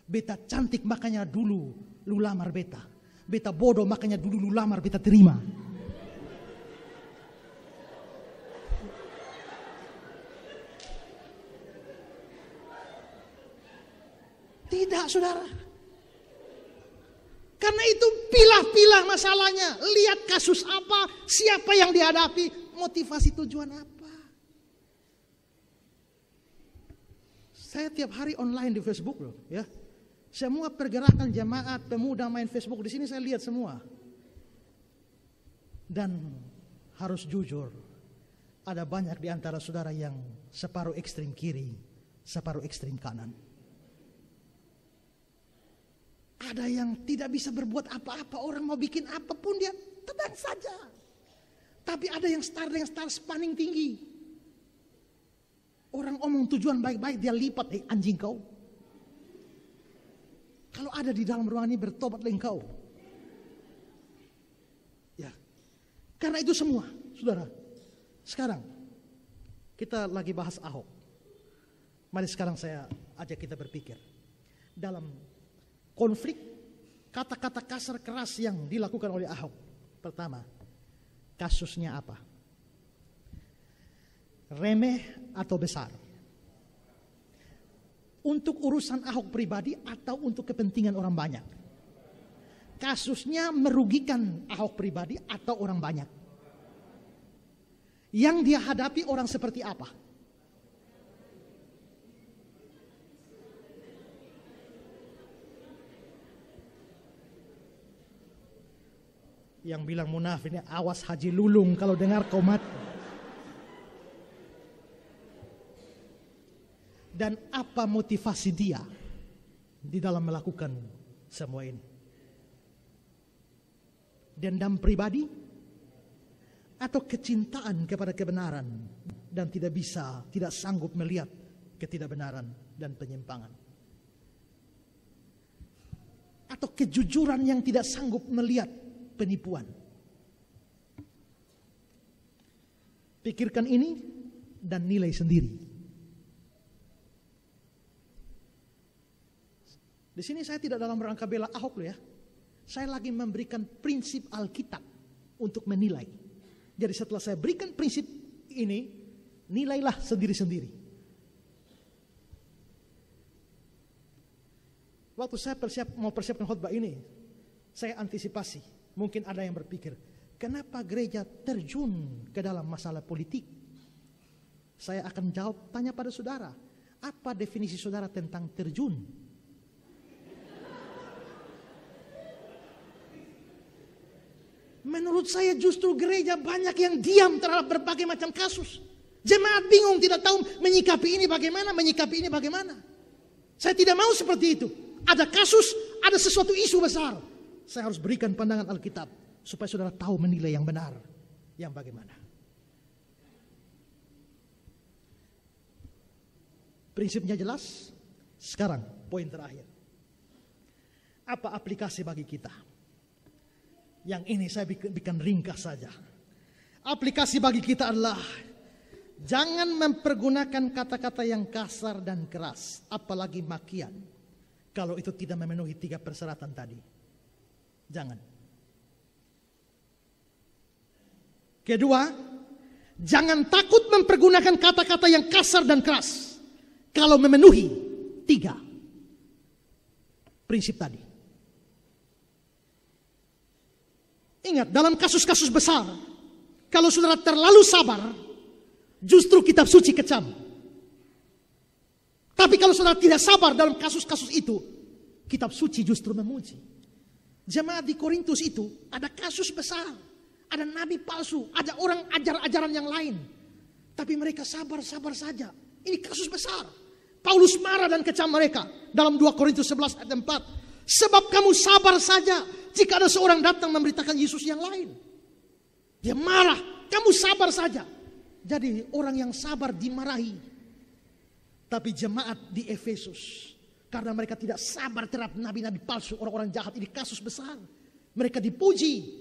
Beta cantik makanya dulu lu lamar beta. Beta bodoh makanya dulu lu lamar beta terima. Tidak, saudara. Karena itu pilah-pilah masalahnya. Lihat kasus apa, siapa yang dihadapi, motivasi tujuan apa. Saya tiap hari online di Facebook loh, ya. Semua pergerakan jemaat, pemuda main Facebook di sini saya lihat semua. Dan harus jujur, ada banyak di antara saudara yang separuh ekstrim kiri, separuh ekstrim kanan. Ada yang tidak bisa berbuat apa-apa, orang mau bikin apapun dia tenang saja. Tapi ada yang star spanning tinggi. Orang omong tujuan baik-baik dia lipat, anjing kau. Kalau ada di dalam ruangan ini bertobatlah engkau. Ya. Karena itu semua, saudara. Sekarang kita lagi bahas Ahok. Mari sekarang saya ajak kita berpikir. Dalam konflik kata-kata kasar keras yang dilakukan oleh Ahok. Pertama, kasusnya apa? Remeh atau besar? Untuk urusan Ahok pribadi atau untuk kepentingan orang banyak? Kasusnya merugikan Ahok pribadi atau orang banyak? Yang dia hadapi orang seperti apa? Yang bilang munafik ini, awas Haji Lulung kalau dengar kau mati. Dan apa motivasi dia di dalam melakukan semua ini? Dendam pribadi atau kecintaan kepada kebenaran dan tidak sanggup melihat ketidakbenaran dan penyimpangan? Atau kejujuran yang tidak sanggup melihat penipuan? Pikirkan ini dan nilai sendiri. Di sini saya tidak dalam rangka bela Ahok loh ya. Saya lagi memberikan prinsip Alkitab untuk menilai. Jadi setelah saya berikan prinsip ini, nilailah sendiri-sendiri. Waktu saya mau persiapkan khotbah ini, saya antisipasi. Mungkin ada yang berpikir, kenapa gereja terjun ke dalam masalah politik? Saya akan jawab, tanya pada saudara, apa definisi saudara tentang terjun? Menurut saya justru gereja banyak yang diam terhadap berbagai macam kasus. Jemaat bingung, tidak tahu menyikapi ini bagaimana. Saya tidak mau seperti itu. Ada kasus, ada sesuatu isu besar. Saya harus berikan pandangan Alkitab supaya saudara tahu menilai yang benar, yang bagaimana. Prinsipnya jelas. Sekarang poin terakhir. Apa aplikasi bagi kita? Yang ini saya bikin ringkas saja. Aplikasi bagi kita adalah jangan mempergunakan kata-kata yang kasar dan keras, apalagi makian, kalau itu tidak memenuhi 3 persyaratan tadi. Jangan. Kedua, jangan takut mempergunakan kata-kata yang kasar dan keras kalau memenuhi 3 prinsip tadi. Ingat, dalam kasus-kasus besar, kalau saudara terlalu sabar, justru kitab suci kecam. Tapi kalau saudara tidak sabar dalam kasus-kasus itu, kitab suci justru memuji. Jemaat di Korintus itu ada kasus besar, ada nabi palsu, ada orang ajar-ajaran yang lain. Tapi mereka sabar-sabar saja. Ini kasus besar. Paulus marah dan kecam mereka dalam 2 Korintus 11 ayat 4. Sebab kamu sabar saja jika ada seorang datang memberitakan Yesus yang lain. Dia marah, kamu sabar saja. Jadi orang yang sabar dimarahi. Tapi jemaat di Efesus, karena mereka tidak sabar terhadap nabi-nabi palsu, orang-orang jahat, ini kasus besar. Mereka dipuji,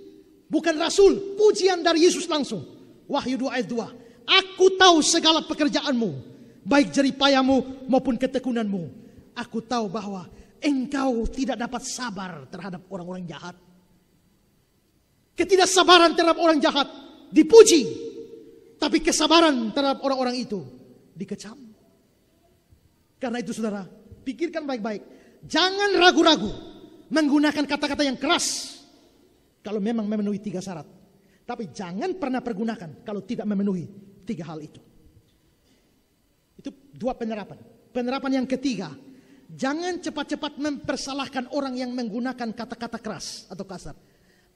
bukan rasul, pujian dari Yesus langsung. Wahyu 2 ayat 2. Aku tahu segala pekerjaanmu, baik jeripayamu maupun ketekunanmu. Aku tahu bahwa engkau tidak dapat sabar terhadap orang-orang jahat. Ketidaksabaran terhadap orang jahat dipuji, tapi kesabaran terhadap orang-orang itu dikecam. Karena itu saudara, pikirkan baik-baik. Jangan ragu-ragu menggunakan kata-kata yang keras kalau memang memenuhi 3 syarat. Tapi jangan pernah pergunakan kalau tidak memenuhi 3 hal itu. Itu 2 penerapan. Penerapan yang ketiga, jangan cepat-cepat mempersalahkan orang yang menggunakan kata-kata keras atau kasar.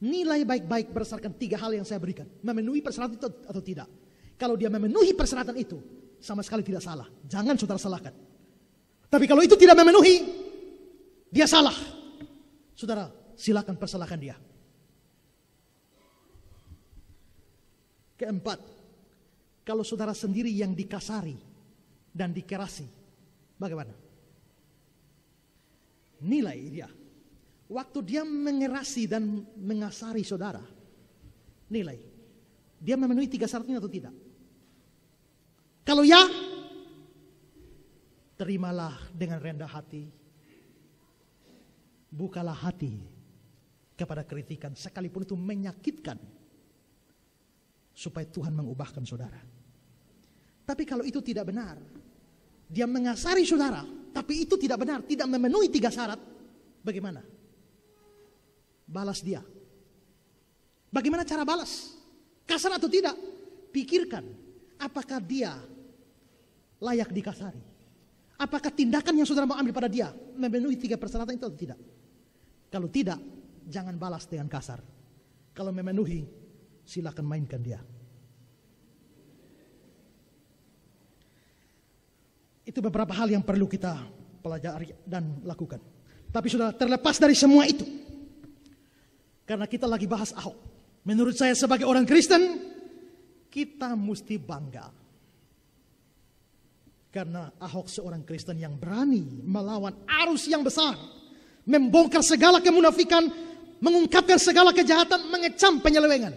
Nilai baik-baik berdasarkan 3 hal yang saya berikan. Memenuhi persyaratan itu atau tidak. Kalau dia memenuhi persyaratan itu, sama sekali tidak salah. Jangan saudara salahkan. Tapi kalau itu tidak memenuhi, dia salah. saudara silakan persalahkan dia. Keempat, kalau saudara sendiri yang dikasari dan dikerasi, bagaimana? Nilai dia. Waktu dia mengerasi dan mengasari saudara, nilai. Dia memenuhi 3 syaratnya atau tidak? Kalau ya, terimalah dengan rendah hati. Bukalah hati kepada kritikan, sekalipun itu menyakitkan, supaya Tuhan mengubahkan saudara. Tapi kalau itu tidak benar, dia mengasari saudara, tapi itu tidak benar, tidak memenuhi 3 syarat, bagaimana? Balas dia. Bagaimana cara balas? Kasar atau tidak? Pikirkan, apakah dia layak dikasari? Apakah tindakan yang saudara mau ambil pada dia memenuhi 3 persyaratan itu atau tidak? Kalau tidak, jangan balas dengan kasar. Kalau memenuhi, silakan mainkan dia. Itu beberapa hal yang perlu kita pelajari dan lakukan. Tapi sudah terlepas dari semua itu, karena kita lagi bahas Ahok, menurut saya sebagai orang Kristen, kita mesti bangga. Karena Ahok seorang Kristen yang berani melawan arus yang besar, membongkar segala kemunafikan, mengungkapkan segala kejahatan, mengecam penyelewengan.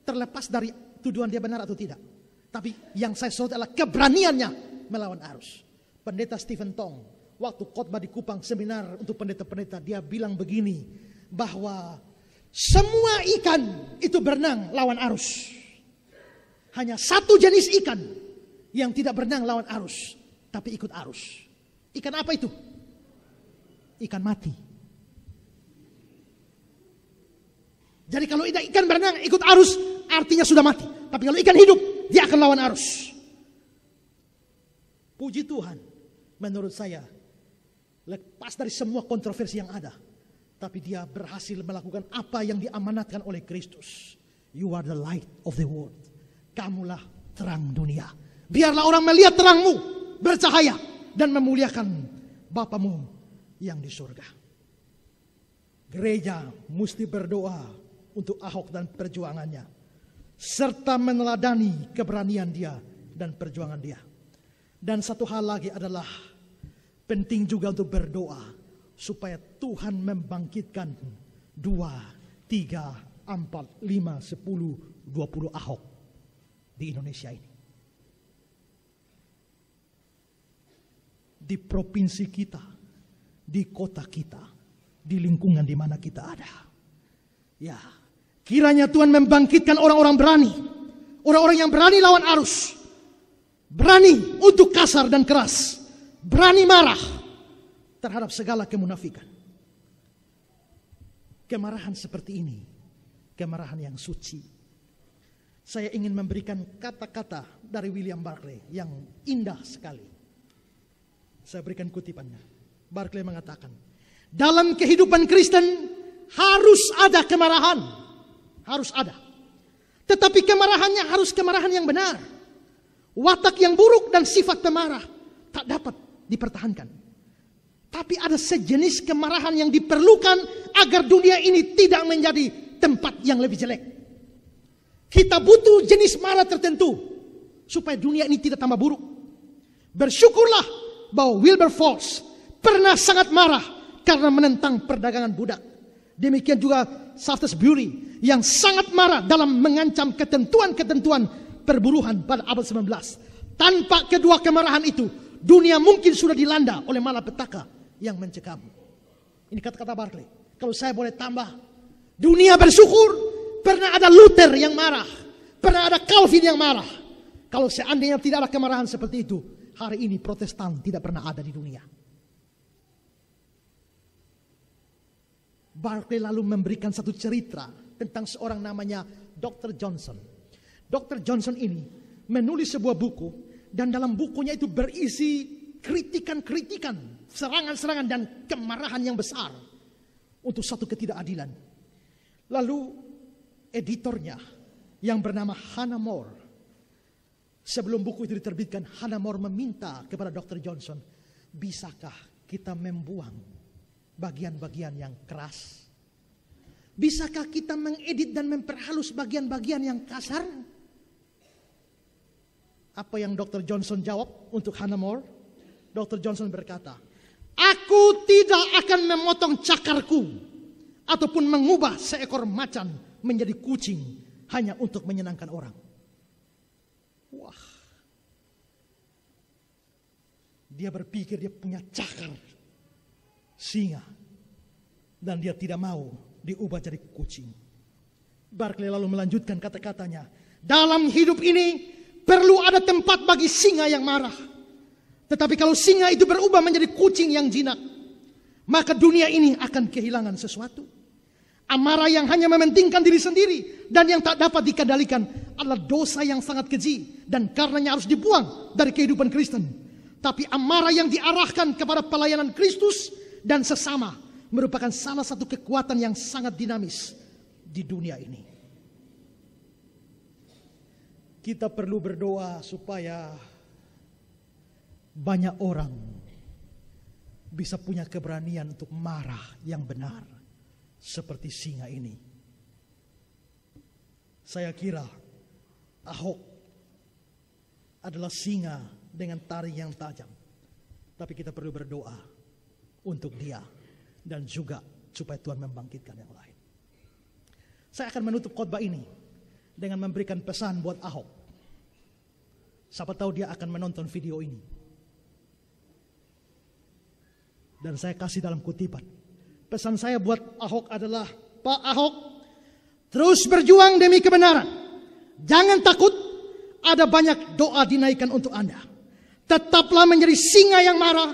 Terlepas dari tuduhan dia benar atau tidak. Tapi yang saya sorot adalah keberaniannya melawan arus. Pendeta Stephen Tong, waktu khotbah di Kupang seminar untuk pendeta-pendeta, dia bilang begini, bahwa semua ikan itu berenang lawan arus. Hanya satu jenis ikan yang tidak berenang lawan arus, tapi ikut arus. Ikan apa itu? Ikan mati. Jadi kalau ikan berenang ikut arus, artinya sudah mati. Tapi kalau ikan hidup, dia akan lawan arus. Puji Tuhan, menurut saya, lepas dari semua kontroversi yang ada, tapi dia berhasil melakukan apa yang diamanatkan oleh Kristus. You are the light of the world. Kamulah terang dunia. Biarlah orang melihat terangmu bercahaya dan memuliakan Bapamu yang di surga. Gereja mesti berdoa untuk Ahok dan perjuangannya, serta meneladani keberanian dia dan perjuangan dia. Dan satu hal lagi adalah penting juga untuk berdoa supaya Tuhan membangkitkan 2, 3, 4, 5, 10, 20 Ahok di Indonesia ini. Di provinsi kita, di kota kita, di lingkungan di mana kita ada. Ya, kiranya Tuhan membangkitkan orang-orang berani. Orang-orang yang berani lawan arus. Berani untuk kasar dan keras. Berani marah terhadap segala kemunafikan. Kemarahan seperti ini, kemarahan yang suci. Saya ingin memberikan kata-kata dari William Barclay yang indah sekali. Saya berikan kutipannya. Barclay mengatakan, dalam kehidupan Kristen harus ada kemarahan. Harus ada. Tetapi kemarahannya harus kemarahan yang benar. Watak yang buruk dan sifat pemarah tak dapat dipertahankan. Tapi ada sejenis kemarahan yang diperlukan agar dunia ini tidak menjadi tempat yang lebih jelek. Kita butuh jenis marah tertentu supaya dunia ini tidak tambah buruk. Bersyukurlah bahwa Wilberforce pernah sangat marah karena menentang perdagangan budak. Demikian juga Shaftesbury yang sangat marah dalam mengancam ketentuan-ketentuan perburuan pada abad 19. Tanpa kedua kemarahan itu, dunia mungkin sudah dilanda oleh malapetaka yang mencekam. Ini kata-kata Barclay. Kalau saya boleh tambah, dunia bersyukur pernah ada Luther yang marah, pernah ada Calvin yang marah. Kalau seandainya tidak ada kemarahan seperti itu, hari ini Protestan tidak pernah ada di dunia. Barclay lalu memberikan satu cerita tentang seorang namanya Dr. Johnson. Dr. Johnson ini menulis sebuah buku, dan dalam bukunya itu berisi kritikan-kritikan, serangan-serangan dan kemarahan yang besar untuk satu ketidakadilan. Lalu editornya yang bernama Hannah More, sebelum buku itu diterbitkan, Hannah More meminta kepada Dr. Johnson, bisakah kita membuang bagian-bagian yang keras? Bisakah kita mengedit dan memperhalus bagian-bagian yang kasar? Apa yang Dr. Johnson jawab untuk Hannah More? Dr. Johnson berkata, "Aku tidak akan memotong cakarku ataupun mengubah seekor macan menjadi kucing hanya untuk menyenangkan orang." Wah. Dia berpikir dia punya cakar singa dan dia tidak mau diubah jadi kucing. Barclay lalu melanjutkan kata-katanya, "Dalam hidup ini perlu ada tempat bagi singa yang marah. Tetapi kalau singa itu berubah menjadi kucing yang jinak, maka dunia ini akan kehilangan sesuatu. Amarah yang hanya mementingkan diri sendiri dan yang tak dapat dikendalikan adalah dosa yang sangat keji dan karenanya harus dibuang dari kehidupan Kristen. Tapi amarah yang diarahkan kepada pelayanan Kristus dan sesama merupakan salah satu kekuatan yang sangat dinamis di dunia ini." Kita perlu berdoa supaya banyak orang bisa punya keberanian untuk marah yang benar seperti singa ini. Saya kira Ahok adalah singa dengan taring yang tajam. Tapi kita perlu berdoa untuk dia dan juga supaya Tuhan membangkitkan yang lain. Saya akan menutup khotbah ini dengan memberikan pesan buat Ahok. Siapa tahu dia akan menonton video ini. Dan saya kasih dalam kutipan. Pesan saya buat Ahok adalah, Pak Ahok, terus berjuang demi kebenaran. Jangan takut, ada banyak doa dinaikkan untuk Anda. Tetaplah menjadi singa yang marah.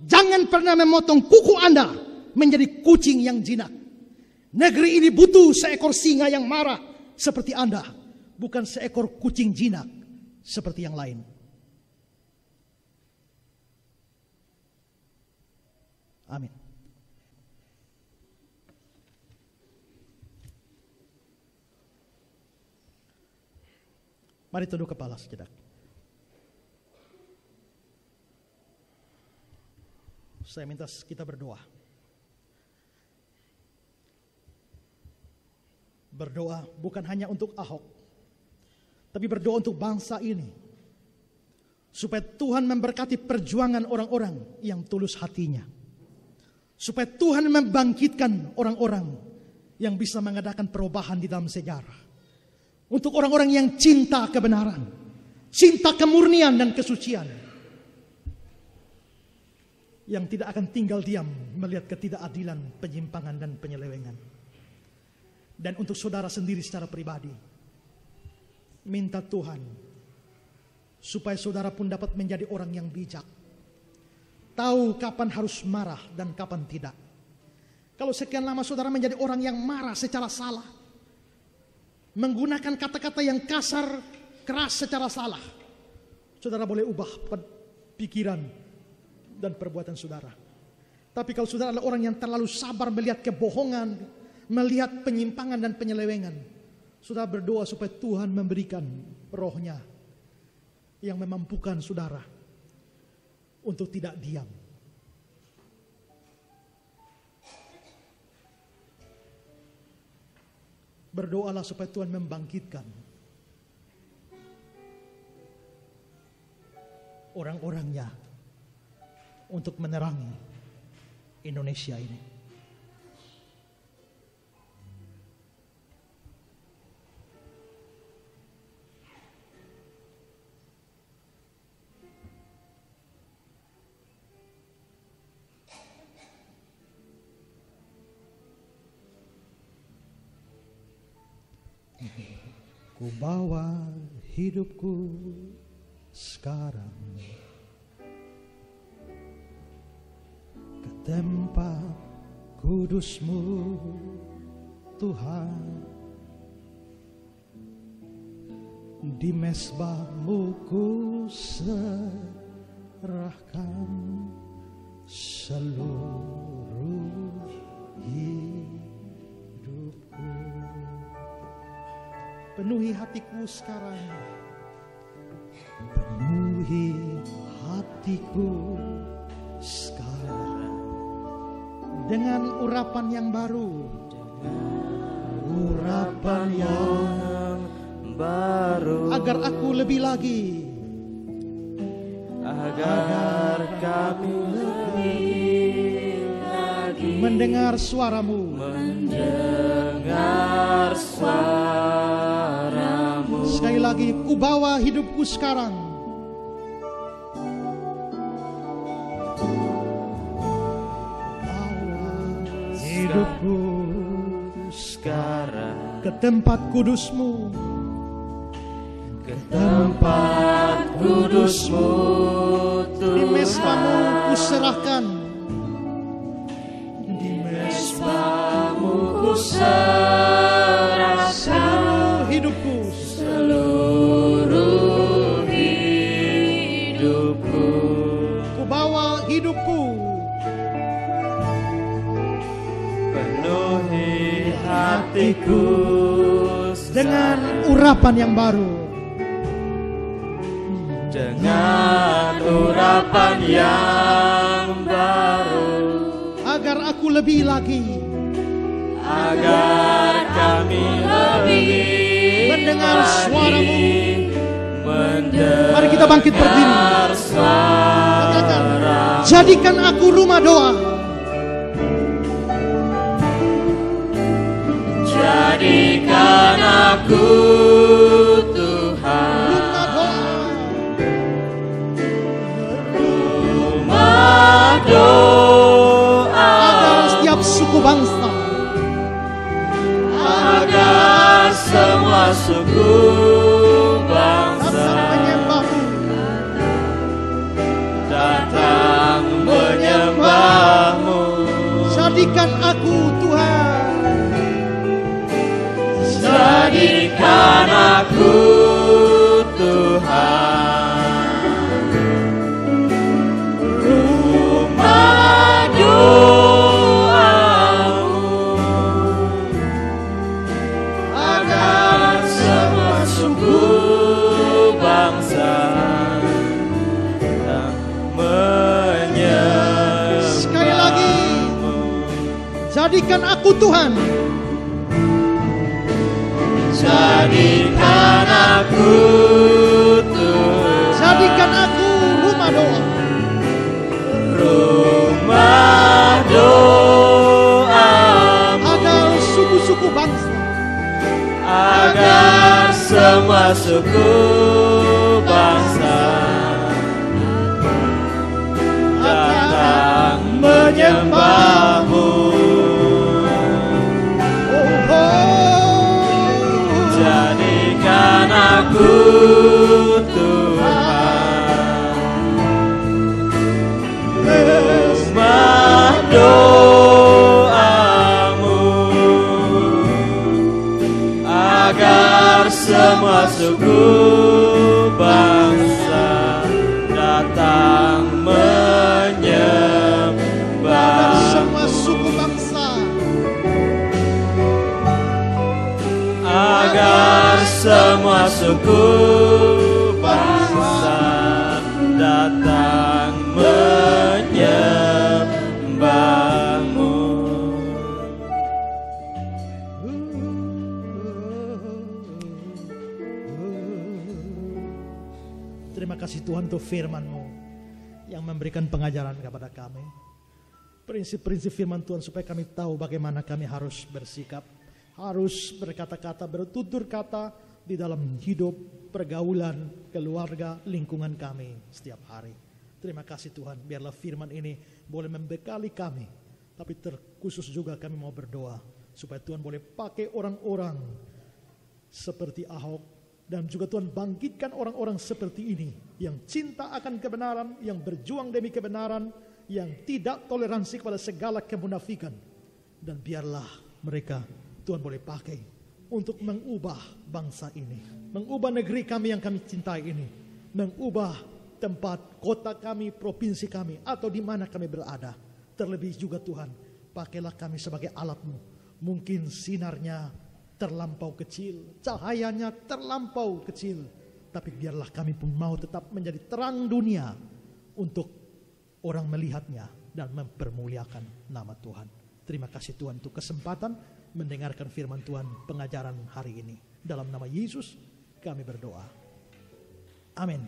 Jangan pernah memotong kuku Anda menjadi kucing yang jinak. Negeri ini butuh seekor singa yang marah seperti Anda, bukan seekor kucing jinak seperti yang lain. Amin. Mari tunduk kepala sejenak. Saya minta kita berdoa. Berdoa bukan hanya untuk Ahok, tapi berdoa untuk bangsa ini. Supaya Tuhan memberkati perjuangan orang-orang yang tulus hatinya. Supaya Tuhan membangkitkan orang-orang yang bisa mengadakan perubahan di dalam sejarah. Untuk orang-orang yang cinta kebenaran, cinta kemurnian dan kesucian. Yang tidak akan tinggal diam melihat ketidakadilan, penyimpangan dan penyelewengan. Dan untuk saudara sendiri secara pribadi, minta Tuhan supaya saudara pun dapat menjadi orang yang bijak. Tahu kapan harus marah dan kapan tidak. Kalau sekian lama saudara menjadi orang yang marah secara salah, menggunakan kata-kata yang kasar, keras secara salah, saudara boleh ubah pikiran dan perbuatan saudara. Tapi kalau saudara adalah orang yang terlalu sabar melihat kebohongan, melihat penyimpangan dan penyelewengan, saudara berdoa supaya Tuhan memberikan rohnya yang memampukan saudara untuk tidak diam. Berdoalah supaya Tuhan membangkitkan orang-orangnya untuk menerangi Indonesia ini. Ku bawa hidupku sekarang ke tempat kudus-Mu, Tuhan. Di mezbah-Mu ku serahkan seluruh hidupku. Penuhi hatiku sekarang. Penuhi hatiku sekarang dengan urapan yang baru. Urapan yang baru, agar aku lebih lagi, agar kami lebih lagi mendengar suaramu, mendengar suaramu. Sekali lagi, ku bawa hidupku sekarang, bawa hidupku sekarang ke tempat kudus-Mu, ke tempat kudus-Mu, di mesbah-Mu ku serahkan, di mesbah-Mu ku serahkan seluruh hidupku, seluruh hidupku. ku bawa hidupku, penuhi hatiku dengan urapan yang baru, dengan urapan yang baru, agar aku lebih lagi agar kami lebih mendengar suara-Mu. mendengar Mari kita bangkit berdiri. Katakan, jadikan aku rumah doa, jadikan aku Tuhan rumah doa, rumah doa, agar setiap suku bangsa, agar semua suku bangsa menyembah-Mu, datang menyembah-Mu. jadikan aku Tuhan, Jadikan aku Tuhan rumah doa-Mu, agar semua suku bangsa yang menyembah-Mu. Sekali lagi, jadikan aku Tuhan, jadikan aku Tuhan, jadikan aku rumah doa, rumah doa-Mu, agar suku-suku bangsa, agar semua suku bangsa datang menyembah-Mu. oh, oh, Jadikan aku Tuhan rumah doa-Mu, agar semua suku bangsa datang menyembah. semua suku bangsa, Agar semua suku bangsa datang menyembah-Mu. Terima kasih Tuhan untuk firman-Mu yang memberikan pengajaran kepada kami. Prinsip-prinsip firman Tuhan supaya kami tahu bagaimana kami harus bersikap, harus berkata-kata, bertutur kata di dalam hidup, pergaulan, keluarga, lingkungan kami setiap hari. Terima kasih Tuhan, biarlah firman ini boleh membekali kami, tapi terkhusus juga kami mau berdoa supaya Tuhan boleh pakai orang-orang seperti Ahok, dan juga Tuhan bangkitkan orang-orang seperti ini yang cinta akan kebenaran, yang berjuang demi kebenaran, yang tidak toleransi kepada segala kemunafikan. Dan biarlah mereka Tuhan boleh pakai untuk mengubah bangsa ini, mengubah negeri kami yang kami cintai ini, mengubah tempat, kota kami, provinsi kami, atau di mana kami berada. Terlebih juga Tuhan, pakailah kami sebagai alat-Mu. Mungkin sinarnya terlampau kecil, cahayanya terlampau kecil, tapi biarlah kami pun mau tetap menjadi terang dunia untuk orang melihatnya dan mempermuliakan nama Tuhan. Terima kasih Tuhan untuk kesempatan mendengarkan firman Tuhan pengajaran hari ini. Dalam nama Yesus kami berdoa. Amin.